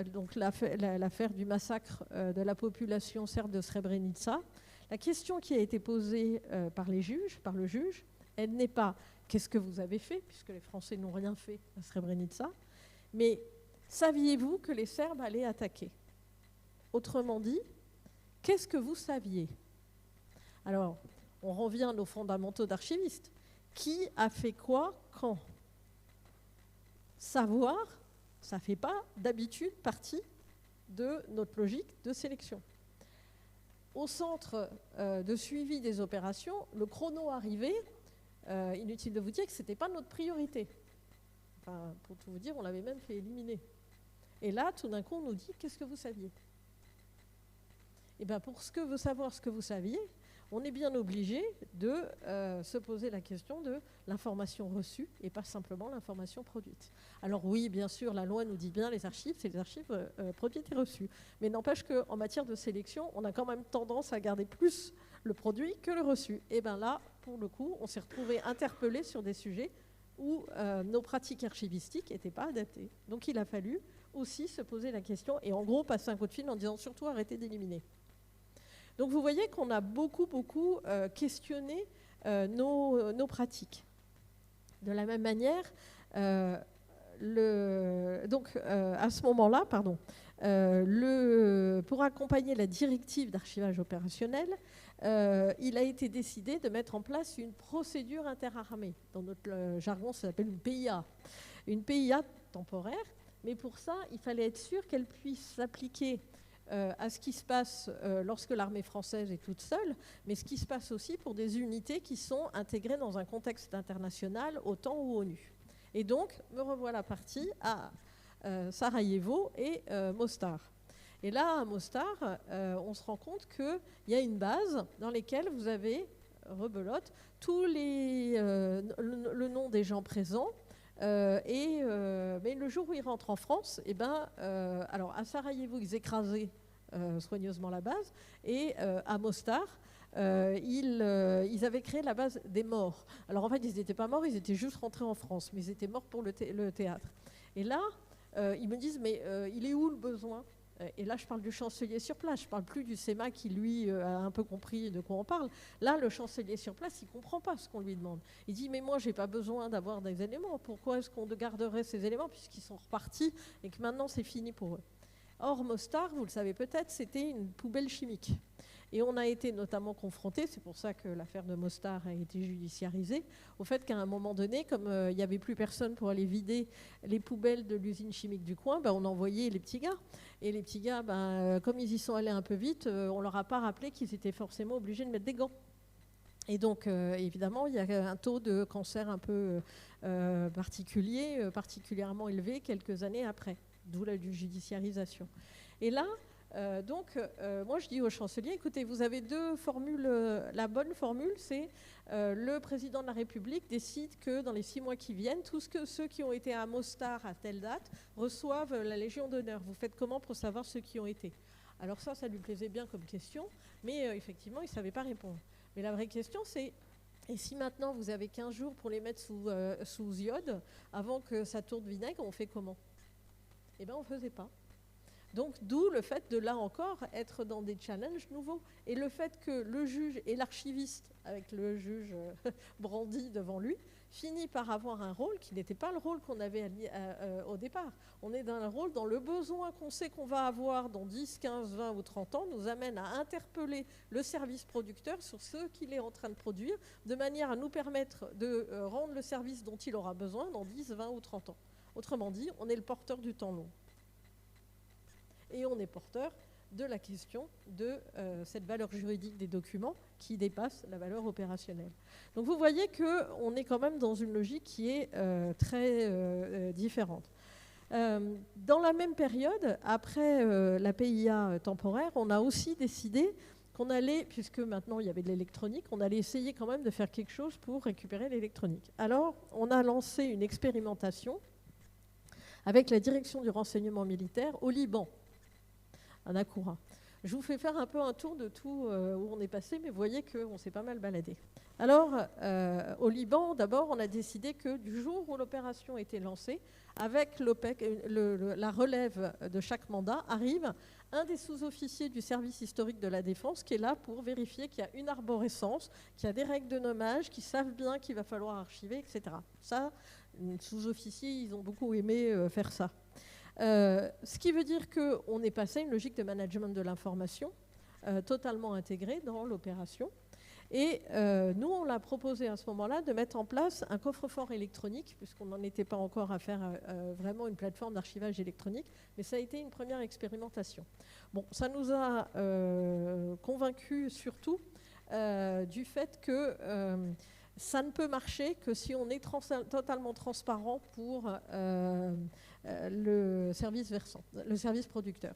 donc l'affaire du massacre de la population serbe de Srebrenica, la question qui a été posée par le juge, elle n'est pas « qu'est-ce que vous avez fait ?» puisque les Français n'ont rien fait à Srebrenica, mais saviez-vous que les Serbes allaient attaquer? Autrement dit, qu'est-ce que vous saviez? Alors, on revient à nos fondamentaux d'archivistes. Qui a fait quoi, quand? Savoir, ça ne fait pas d'habitude partie de notre logique de sélection. Au centre de suivi des opérations, le chrono arrivé, inutile de vous dire que ce n'était pas notre priorité. Enfin, pour tout vous dire, on l'avait même fait éliminer. Et là, tout d'un coup, on nous dit, qu'est-ce que vous saviez? Et bien, pour savoir ce que vous saviez, on est bien obligé de se poser la question de l'information reçue et pas simplement l'information produite. Alors oui, bien sûr, la loi nous dit bien les archives, c'est les archives produites et reçues. Mais n'empêche qu'en matière de sélection, on a quand même tendance à garder plus le produit que le reçu. Et bien là, pour le coup, on s'est retrouvé interpellé sur des sujets où nos pratiques archivistiques n'étaient pas adaptées. Donc il a fallu aussi se poser la question et en gros passer un coup de fil en disant surtout arrêtez d'éliminer. Donc vous voyez qu'on a beaucoup questionné nos pratiques. De la même manière, à ce moment-là, pour accompagner la directive d'archivage opérationnel, il a été décidé de mettre en place une procédure interarmée. Dans notre jargon, ça s'appelle une PIA. Une PIA temporaire, mais pour ça, il fallait être sûr qu'elle puisse s'appliquer à ce qui se passe lorsque l'armée française est toute seule, mais ce qui se passe aussi pour des unités qui sont intégrées dans un contexte international, OTAN ou ONU. Et donc, me revoilà partie à Sarajevo et Mostar. Et là, à Mostar, on se rend compte qu'il y a une base dans laquelle vous avez, rebelote, le nom des gens présents. Mais le jour où ils rentrent en France, alors à Sarajevo, ils écrasaient soigneusement la base, et à Mostar, ils avaient créé la base des morts. Alors en fait, ils n'étaient pas morts, ils étaient juste rentrés en France, mais ils étaient morts pour le théâtre. Et là, ils me disent, mais il est où le besoin? Et là, je parle du chancelier sur place. Je ne parle plus du SEMA qui, lui, a un peu compris de quoi on parle. Là, le chancelier sur place, il ne comprend pas ce qu'on lui demande. Il dit, mais moi, je n'ai pas besoin d'avoir des éléments. Pourquoi est-ce qu'on garderait ces éléments puisqu'ils sont repartis et que maintenant, c'est fini pour eux? Or, Mostar, vous le savez peut-être, c'était une poubelle chimique. Et on a été notamment confrontés, c'est pour ça que l'affaire de Mostar a été judiciarisée, au fait qu'à un moment donné, comme il n'y avait plus personne pour aller vider les poubelles de l'usine chimique du coin, on envoyait les petits gars. Et les petits gars, comme ils y sont allés un peu vite, on ne leur a pas rappelé qu'ils étaient forcément obligés de mettre des gants. Et donc, évidemment, il y a un taux de cancer un peu particulier, particulièrement élevé quelques années après, d'où la judiciarisation. Et là, moi je dis au chancelier, écoutez, vous avez deux formules. La bonne formule, c'est le président de la République décide que dans les 6 mois qui viennent, ceux qui ont été à Mostar à telle date reçoivent la Légion d'honneur. Vous faites comment pour savoir ceux qui ont été? Alors ça lui plaisait bien comme question, mais effectivement, il ne savait pas répondre. Mais la vraie question, c'est, et si maintenant vous avez 15 jours pour les mettre sous iode, avant que ça tourne vinaigre, on fait comment? Eh bien, on ne faisait pas. Donc, d'où le fait de, là encore, être dans des challenges nouveaux. Et le fait que le juge et l'archiviste, avec le juge brandi devant lui, finit par avoir un rôle qui n'était pas le rôle qu'on avait au départ. On est dans un rôle dans le besoin qu'on sait qu'on va avoir dans 10, 15, 20 ou 30 ans, nous amène à interpeller le service producteur sur ce qu'il est en train de produire, de manière à nous permettre de rendre le service dont il aura besoin dans 10, 20 ou 30 ans. Autrement dit, on est le porteur du temps long. Et on est porteur de la question de cette valeur juridique des documents qui dépasse la valeur opérationnelle. Donc vous voyez qu'on est quand même dans une logique qui est très différente. Dans la même période, après la PIA temporaire, on a aussi décidé qu'on allait, puisque maintenant il y avait de l'électronique, on allait essayer quand même de faire quelque chose pour récupérer l'électronique. Alors on a lancé une expérimentation avec la direction du renseignement militaire au Liban, à Nakoura. Je vous fais faire un peu un tour de tout où on est passé, mais vous voyez qu'on s'est pas mal baladé. Alors, au Liban, d'abord, on a décidé que du jour où l'opération était lancée, avec la relève de chaque mandat, arrive un des sous-officiers du service historique de la Défense qui est là pour vérifier qu'il y a une arborescence, qu'il y a des règles de nommage, qu'ils savent bien qu'il va falloir archiver, etc. Ça, les sous-officiers, ils ont beaucoup aimé faire ça. Ce qui veut dire qu'on est passé à une logique de management de l'information totalement intégrée dans l'opération. Et nous, on l'a proposé à ce moment-là de mettre en place un coffre-fort électronique, puisqu'on n'en était pas encore à faire vraiment une plateforme d'archivage électronique, mais ça a été une première expérimentation. Bon, ça nous a convaincus surtout du fait que ça ne peut marcher que si on est totalement transparent pour le service versant, le service producteur.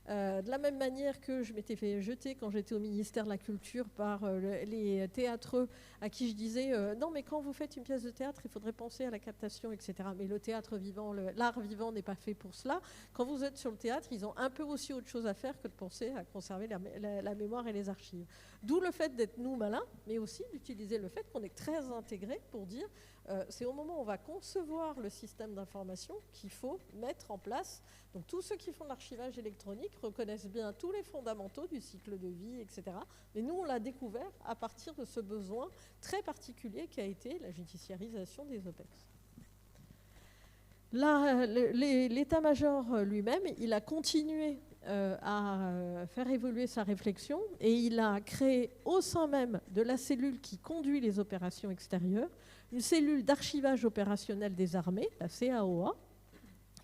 De la même manière que je m'étais fait jeter quand j'étais au ministère de la Culture par les théâtreux à qui je disais non mais quand vous faites une pièce de théâtre il faudrait penser à la captation, etc. Mais le théâtre vivant, l'art vivant n'est pas fait pour cela. Quand vous êtes sur le théâtre, ils ont un peu aussi autre chose à faire que de penser à conserver la mémoire et les archives. D'où le fait d'être nous malins, mais aussi d'utiliser le fait qu'on est très intégré pour dire c'est au moment où on va concevoir le système d'information qu'il faut mettre en place. Donc tous ceux qui font de l'archivage électronique reconnaissent bien tous les fondamentaux du cycle de vie, etc. Mais nous, on l'a découvert à partir de ce besoin très particulier qui a été la judiciarisation des OPEX. L'état-major lui-même, il a continué à faire évoluer sa réflexion et il a créé au sein même de la cellule qui conduit les opérations extérieures une cellule d'archivage opérationnel des armées, la CAOA,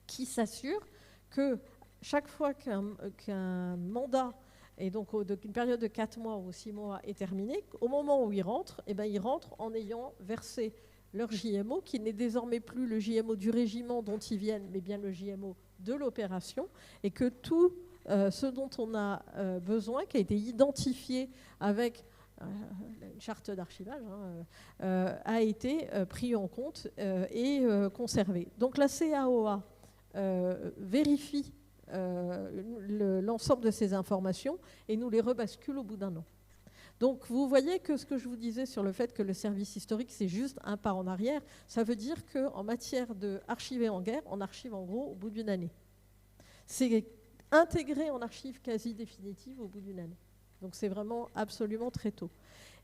qui s'assure que chaque fois qu'un mandat, et donc une période de 4 mois ou 6 mois est terminée, au moment où ils rentrent, ils rentrent en ayant versé leur JMO, qui n'est désormais plus le JMO du régiment dont ils viennent, mais bien le JMO de l'opération, et que tout ce dont on a besoin, qui a été identifié avec une charte d'archivage, a été pris en compte et conservé. Donc la CAOA vérifie l'ensemble de ces informations et nous les rebascule au bout d'un an. Donc vous voyez que ce que je vous disais sur le fait que le service historique c'est juste un pas en arrière, ça veut dire qu'en matière d'archiver en guerre, on archive en gros au bout d'une année. C'est intégré en archive quasi définitive au bout d'une année. Donc c'est vraiment absolument très tôt.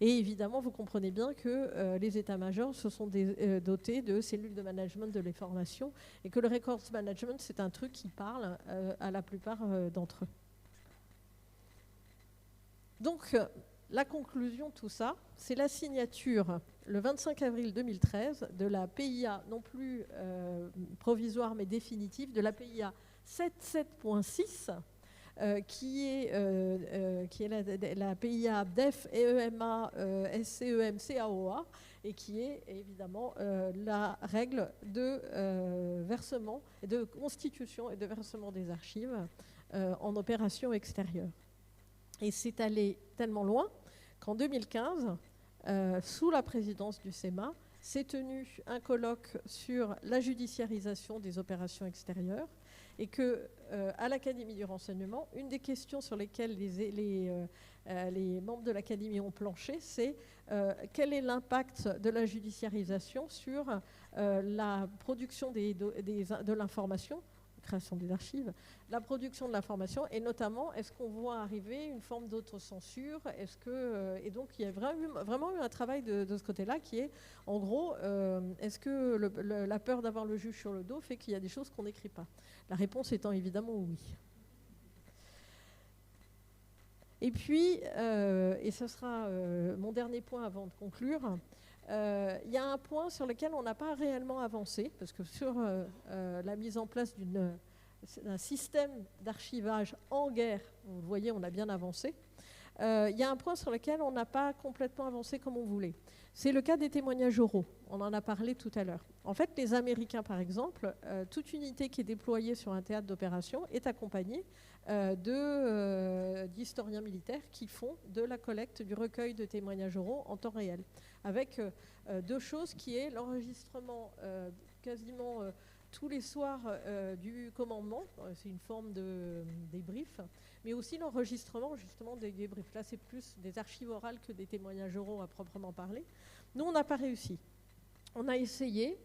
Et évidemment, vous comprenez bien que les états-majors se sont dotés de cellules de management de l'information et que le records management, c'est un truc qui parle à la plupart d'entre eux. Donc, la conclusion de tout ça, c'est la signature le 25 avril 2013 de la PIA, non plus provisoire mais définitive, de la PIA 77.6, qui est la PIA ABDEF, EEMA, SCEM, CAOA, et qui est évidemment la règle de versement, de constitution et de versement des archives en opération extérieure. Et c'est allé tellement loin qu'en 2015, sous la présidence du SEMA, s'est tenu un colloque sur la judiciarisation des opérations extérieures et qu'à l'Académie du renseignement, une des questions sur lesquelles les membres de l'Académie ont planché, c'est quel est l'impact de la judiciarisation sur la production de l'information, création des archives, la production de l'information, et notamment, est-ce qu'on voit arriver une forme d'autocensure, et donc il y a vraiment eu un travail de ce côté-là qui est, en gros, est-ce que la peur d'avoir le juge sur le dos fait qu'il y a des choses qu'on n'écrit pas? La réponse étant évidemment oui. Et puis, et ce sera mon dernier point avant de conclure, il y a un point sur lequel on n'a pas réellement avancé, parce que sur la mise en place d'un système d'archivage en guerre, vous le voyez, on a bien avancé. Il y a un point sur lequel on n'a pas complètement avancé comme on voulait. C'est le cas des témoignages oraux. On en a parlé tout à l'heure. En fait, les Américains, par exemple, toute unité qui est déployée sur un théâtre d'opération est accompagnée d'historiens militaires qui font de la collecte du recueil de témoignages oraux en temps réel, avec deux choses qui est l'enregistrement quasiment tous les soirs du commandement, c'est une forme de débrief, mais aussi l'enregistrement justement des débriefs. Là, c'est plus des archives orales que des témoignages oraux à proprement parler. Nous, on n'a pas réussi. On a essayé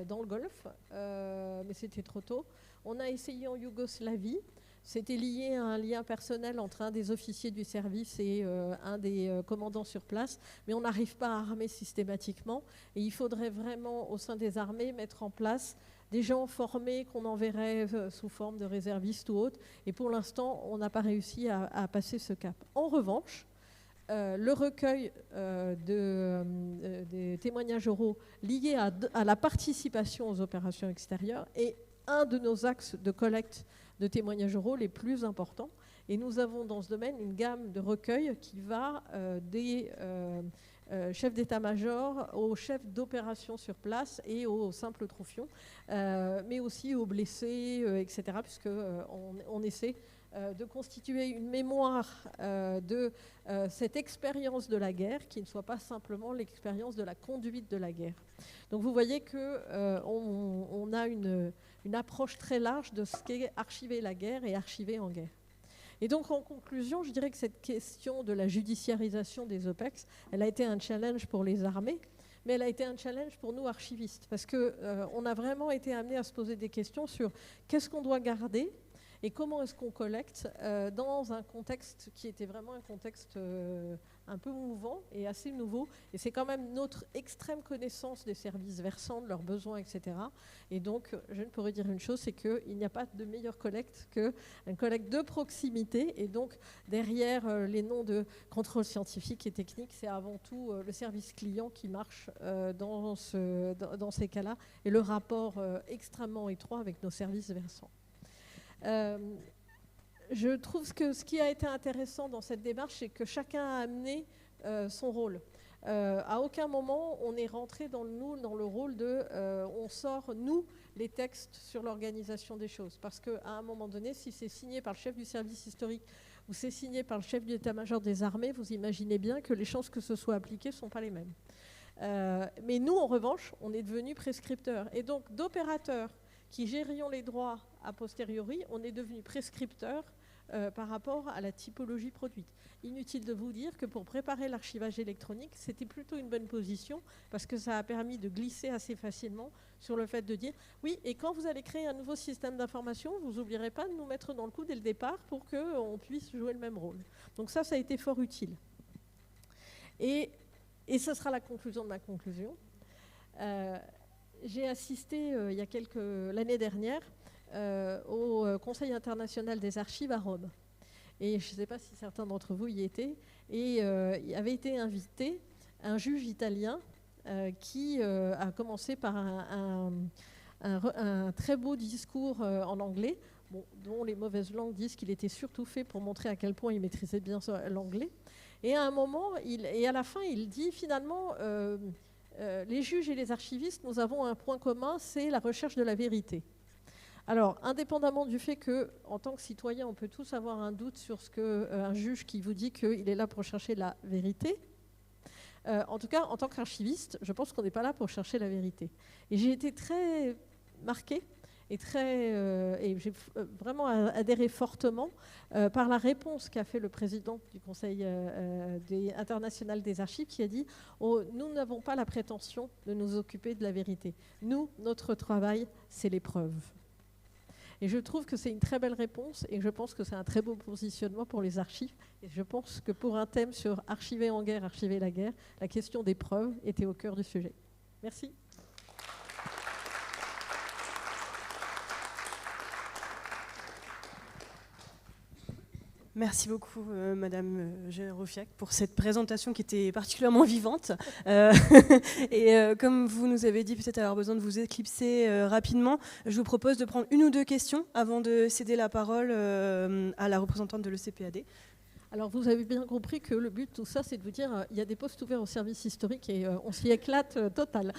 dans le Golfe, mais c'était trop tôt. On a essayé en Yougoslavie. C'était lié à un lien personnel entre un des officiers du service et un des commandants sur place, mais on n'arrive pas à armer systématiquement. Et il faudrait vraiment, au sein des armées, mettre en place des gens formés qu'on enverrait sous forme de réservistes ou autres. Et pour l'instant, on n'a pas réussi à passer ce cap. En revanche, le recueil des témoignages oraux liés à la participation aux opérations extérieures est un de nos axes de collecte de témoignages oraux les plus importants. Et nous avons dans ce domaine une gamme de recueils qui va des chefs d'état-major aux chefs d'opération sur place et aux simples troufions, mais aussi aux blessés, etc., puisqu'on essaie de constituer une mémoire de cette expérience de la guerre qui ne soit pas simplement l'expérience de la conduite de la guerre. Donc vous voyez qu'on a une approche très large de ce qu'est archiver la guerre et archiver en guerre. Et donc en conclusion, je dirais que cette question de la judiciarisation des OPEX, elle a été un challenge pour les armées, mais elle a été un challenge pour nous archivistes, parce qu'on a vraiment été amenés à se poser des questions sur qu'est-ce qu'on doit garder et comment est-ce qu'on collecte dans un contexte qui était vraiment un contexte un peu mouvant et assez nouveau. Et c'est quand même notre extrême connaissance des services versants, de leurs besoins, etc. Et donc, je ne pourrais dire une chose, c'est qu'il n'y a pas de meilleure collecte qu'une collecte de proximité. Et donc, derrière les noms de contrôle scientifique et technique, c'est avant tout le service client qui marche dans ces cas-là et le rapport extrêmement étroit avec nos services versants. Je trouve que ce qui a été intéressant dans cette démarche, c'est que chacun a amené son rôle. À aucun moment, on est rentré dans le rôle on sort, nous, les textes sur l'organisation des choses. Parce qu'à un moment donné, si c'est signé par le chef du service historique ou c'est signé par le chef du état-major des armées, vous imaginez bien que les chances que ce soit appliqué ne sont pas les mêmes. Mais nous, en revanche, on est devenus prescripteurs. Et donc, d'opérateurs qui gérions les droits a posteriori, on est devenu prescripteurs par rapport à la typologie produite. Inutile de vous dire que pour préparer l'archivage électronique, c'était plutôt une bonne position parce que ça a permis de glisser assez facilement sur le fait de dire oui, et quand vous allez créer un nouveau système d'information, vous n'oublierez pas de nous mettre dans le coup dès le départ pour qu'on puisse jouer le même rôle. Donc ça a été fort utile. Et ce sera la conclusion de ma conclusion. J'ai assisté l'année dernière au Conseil international des archives à Rome. Et je ne sais pas si certains d'entre vous y étaient. Et il avait été invité un juge italien qui a commencé par un très beau discours en anglais, dont les mauvaises langues disent qu'il était surtout fait pour montrer à quel point il maîtrisait bien l'anglais. Et à un moment, à la fin, il dit finalement... les juges et les archivistes, nous avons un point commun, c'est la recherche de la vérité. Alors, indépendamment du fait qu'en tant que citoyen, on peut tous avoir un doute sur un juge qui vous dit qu'il est là pour chercher la vérité, en tout cas, en tant qu'archiviste, je pense qu'on n'est pas là pour chercher la vérité. Et j'ai été très marquée et j'ai vraiment adhéré fortement par la réponse qu'a fait le président du Conseil international des archives qui a dit nous n'avons pas la prétention de nous occuper de la vérité. Nous, notre travail, c'est les preuves. Et je trouve que c'est une très belle réponse et je pense que c'est un très beau positionnement pour les archives. Et je pense que pour un thème sur archiver en guerre, archiver la guerre, la question des preuves était au cœur du sujet. Merci. Merci beaucoup, Madame Gérofiac, pour cette présentation qui était particulièrement vivante. Comme vous nous avez dit, peut-être avoir besoin de vous éclipser rapidement, je vous propose de prendre une ou deux questions avant de céder la parole à la représentante de l'ECPAD. Alors, vous avez bien compris que le but de tout ça, c'est de vous dire il y a des postes ouverts au service historique et on s'y éclate total.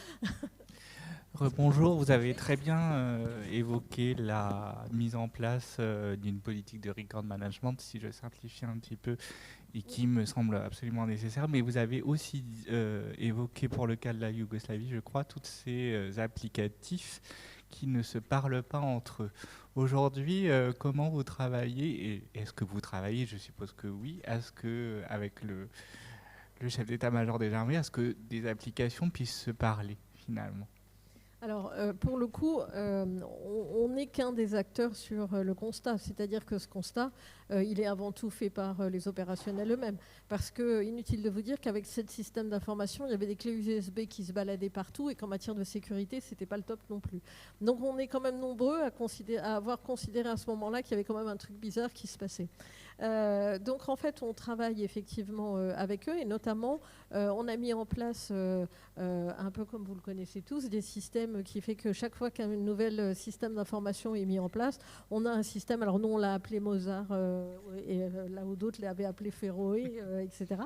Rebonjour, vous avez très bien évoqué la mise en place d'une politique de record management, si je simplifie un petit peu, et qui me semble absolument nécessaire. Mais vous avez aussi évoqué pour le cas de la Yougoslavie, je crois, tous ces applicatifs qui ne se parlent pas entre eux. Aujourd'hui, comment vous travaillez, et est-ce que vous travaillez, je suppose que oui, est-ce que avec le chef d'état-major des armées, est-ce que des applications puissent se parler finalement ? Alors, pour le coup, on n'est qu'un des acteurs sur le constat. C'est-à-dire que ce constat, il est avant tout fait par les opérationnels eux-mêmes. Parce que, inutile de vous dire qu'avec ce système d'information, il y avait des clés USB qui se baladaient partout et qu'en matière de sécurité, ce n'était pas le top non plus. Donc, on est quand même nombreux à avoir considéré à ce moment-là qu'il y avait quand même un truc bizarre qui se passait. Donc en fait, on travaille effectivement avec eux et notamment, on a mis en place, un peu comme vous le connaissez tous, des systèmes qui fait que chaque fois qu'un nouvel système d'information est mis en place, on a un système, alors nous on l'a appelé Mozart et là où d'autres l'avaient appelé Féroé, etc.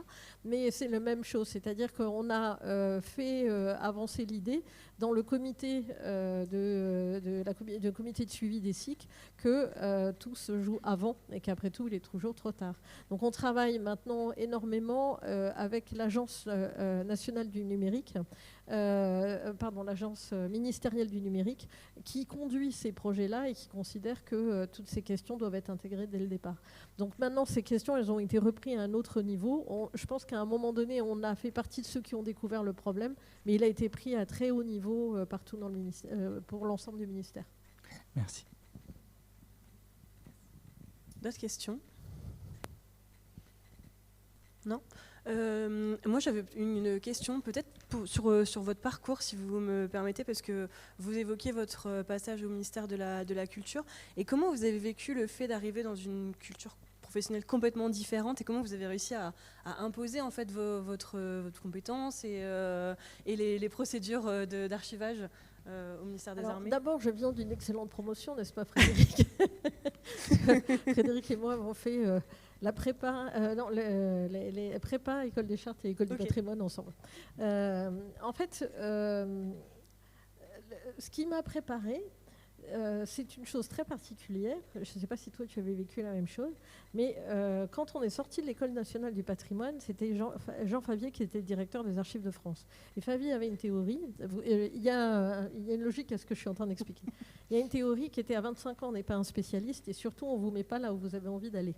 Mais c'est la même chose, c'est-à-dire qu'on a fait avancer l'idée dans le comité de comité de suivi des SIC que tout se joue avant et qu'après tout il est toujours trop tard. Donc on travaille maintenant énormément avec l'Agence nationale du numérique, l'Agence ministérielle du numérique, qui conduit ces projets-là et qui considère que toutes ces questions doivent être intégrées dès le départ. Donc maintenant, ces questions, elles ont été reprises à un autre niveau. Je pense qu'à un moment donné, on a fait partie de ceux qui ont découvert le problème, mais il a été pris à très haut niveau partout dans le ministère, pour l'ensemble du ministère. Merci. D'autres questions? Non. Moi, j'avais une question peut-être sur votre parcours, si vous me permettez, parce que vous évoquez votre passage au ministère de la Culture. Et comment vous avez vécu le fait d'arriver dans une culture professionnelle complètement différente et comment vous avez réussi à imposer en fait votre compétence et les procédures d'archivage au ministère des Armées? D'abord, je viens d'une excellente promotion, n'est-ce pas, Frédéric? Frédéric et moi avons fait la prépa, les prépa, école des chartes et école du patrimoine ensemble. En fait, ce qui m'a préparée, c'est une chose très particulière. Je ne sais pas si toi tu avais vécu la même chose, mais quand on est sorti de l'École nationale du patrimoine, c'était Jean Favier qui était le directeur des Archives de France. Et Favier avait une théorie. Il y a une logique à ce que je suis en train d'expliquer. Il y a une théorie qui était à 25 ans, on n'est pas un spécialiste et surtout on ne vous met pas là où vous avez envie d'aller.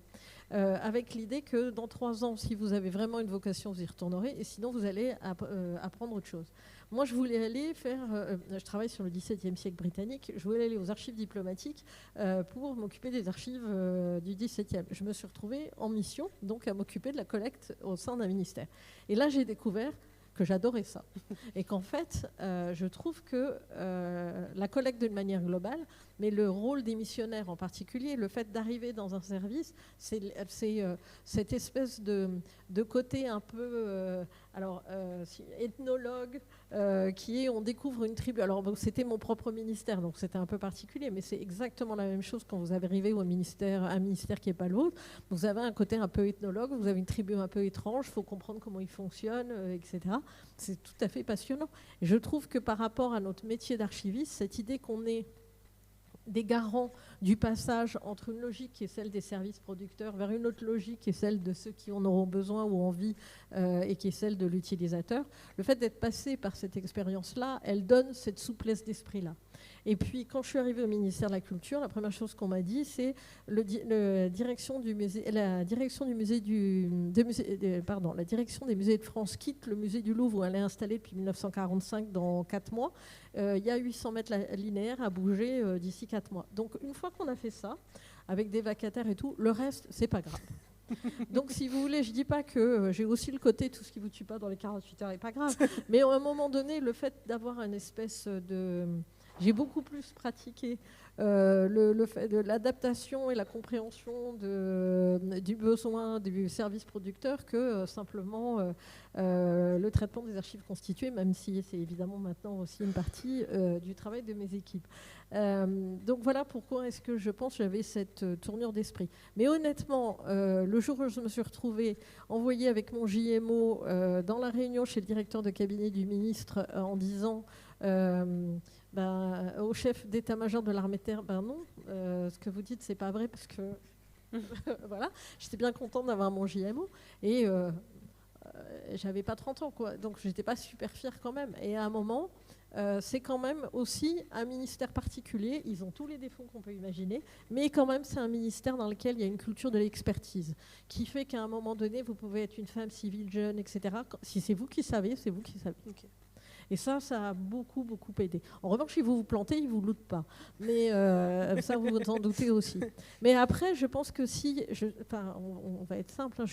Avec l'idée que dans 3 ans, si vous avez vraiment une vocation, vous y retournerez et sinon vous allez apprendre autre chose. Moi, je voulais aller je travaille sur le XVIIe siècle britannique, je voulais aller aux archives diplomatiques pour m'occuper des archives du XVIIe. Je me suis retrouvée en mission, donc à m'occuper de la collecte au sein d'un ministère. Et là, j'ai découvert que j'adorais ça. Et qu'en fait, je trouve que la collecte d'une manière globale, mais le rôle des missionnaires en particulier, le fait d'arriver dans un service, c'est cette espèce de côté un peu ethnologue, qui est on découvre une tribu. Alors c'était mon propre ministère, donc c'était un peu particulier, mais c'est exactement la même chose quand vous arrivez au ministère, un ministère qui n'est pas le vôtre. Vous avez un côté un peu ethnologue, vous avez une tribu un peu étrange, il faut comprendre comment ils fonctionnent, etc. C'est tout à fait passionnant. Et je trouve que par rapport à notre métier d'archiviste, cette idée qu'on est des garants du passage entre une logique qui est celle des services producteurs vers une autre logique qui est celle de ceux qui en auront besoin ou envie et qui est celle de l'utilisateur. Le fait d'être passé par cette expérience-là, elle donne cette souplesse d'esprit-là. Et puis, quand je suis arrivée au ministère de la Culture, la première chose qu'on m'a dit, c'est la direction des musées de France quitte le musée du Louvre où elle est installée depuis 1945 dans 4 mois. Il y a 800 mètres linéaires à bouger d'ici 4 mois. Donc, une fois qu'on a fait ça, avec des vacataires et tout, le reste, c'est pas grave. Donc, si vous voulez, je dis pas que j'ai aussi le côté tout ce qui vous tue pas dans les 48 heures n'est pas grave. Mais à un moment donné, le fait d'avoir une espèce de... J'ai beaucoup plus pratiqué le fait de l'adaptation et la compréhension du besoin du service producteur que simplement le traitement des archives constituées, même si c'est évidemment maintenant aussi une partie du travail de mes équipes. Donc voilà pourquoi est-ce que je pense que j'avais cette tournure d'esprit. Mais honnêtement, le jour où je me suis retrouvée envoyée avec mon JMO dans la réunion chez le directeur de cabinet du ministre en disant... au chef d'état-major de l'armée de terre, non, ce que vous dites, c'est pas vrai parce que voilà, j'étais bien contente d'avoir mon JMO et j'avais pas 30 ans, quoi, donc j'étais pas super fière quand même. Et à un moment, c'est quand même aussi un ministère particulier, ils ont tous les défauts qu'on peut imaginer, mais quand même c'est un ministère dans lequel il y a une culture de l'expertise qui fait qu'à un moment donné, vous pouvez être une femme civile jeune, etc. Si c'est vous qui savez, c'est vous qui savez. Okay. Et ça a beaucoup, beaucoup aidé. En revanche, si vous vous plantez, ils ne vous lootent pas. Mais ça, vous vous en doutez aussi. Mais après, je pense que on va être simple, hein,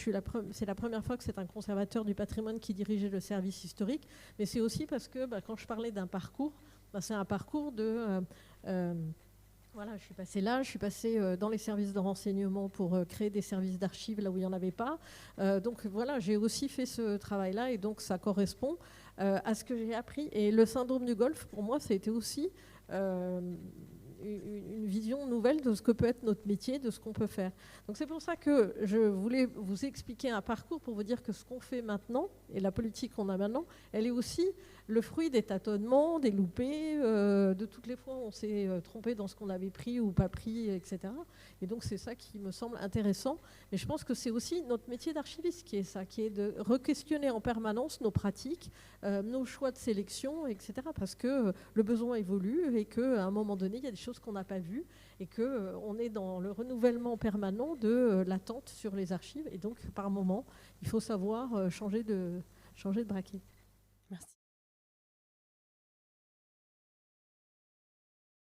c'est la première fois que c'est un conservateur du patrimoine qui dirigeait le service historique. Mais c'est aussi parce que quand je parlais d'un parcours, c'est un parcours Voilà, je suis passée là, je suis passée dans les services de renseignement pour créer des services d'archives là où il n'y en avait pas. Donc voilà, j'ai aussi fait ce travail-là et donc ça correspond à ce que j'ai appris. Et le syndrome du golfe, pour moi, ça a été aussi une vision nouvelle de ce que peut être notre métier, de ce qu'on peut faire. Donc c'est pour ça que je voulais vous expliquer un parcours pour vous dire que ce qu'on fait maintenant, et la politique qu'on a maintenant, elle est aussi le fruit des tâtonnements, des loupés, de toutes les fois où on s'est trompé dans ce qu'on avait pris ou pas pris, etc. Et donc c'est ça qui me semble intéressant. Et je pense que c'est aussi notre métier d'archiviste qui est ça, qui est de re-questionner en permanence nos pratiques, nos choix de sélection, etc. Parce que le besoin évolue et qu'à un moment donné, il y a des choses qu'on n'a pas vues et qu'on est dans le renouvellement permanent de l'attente sur les archives. Et donc par moment, il faut savoir changer de braquet.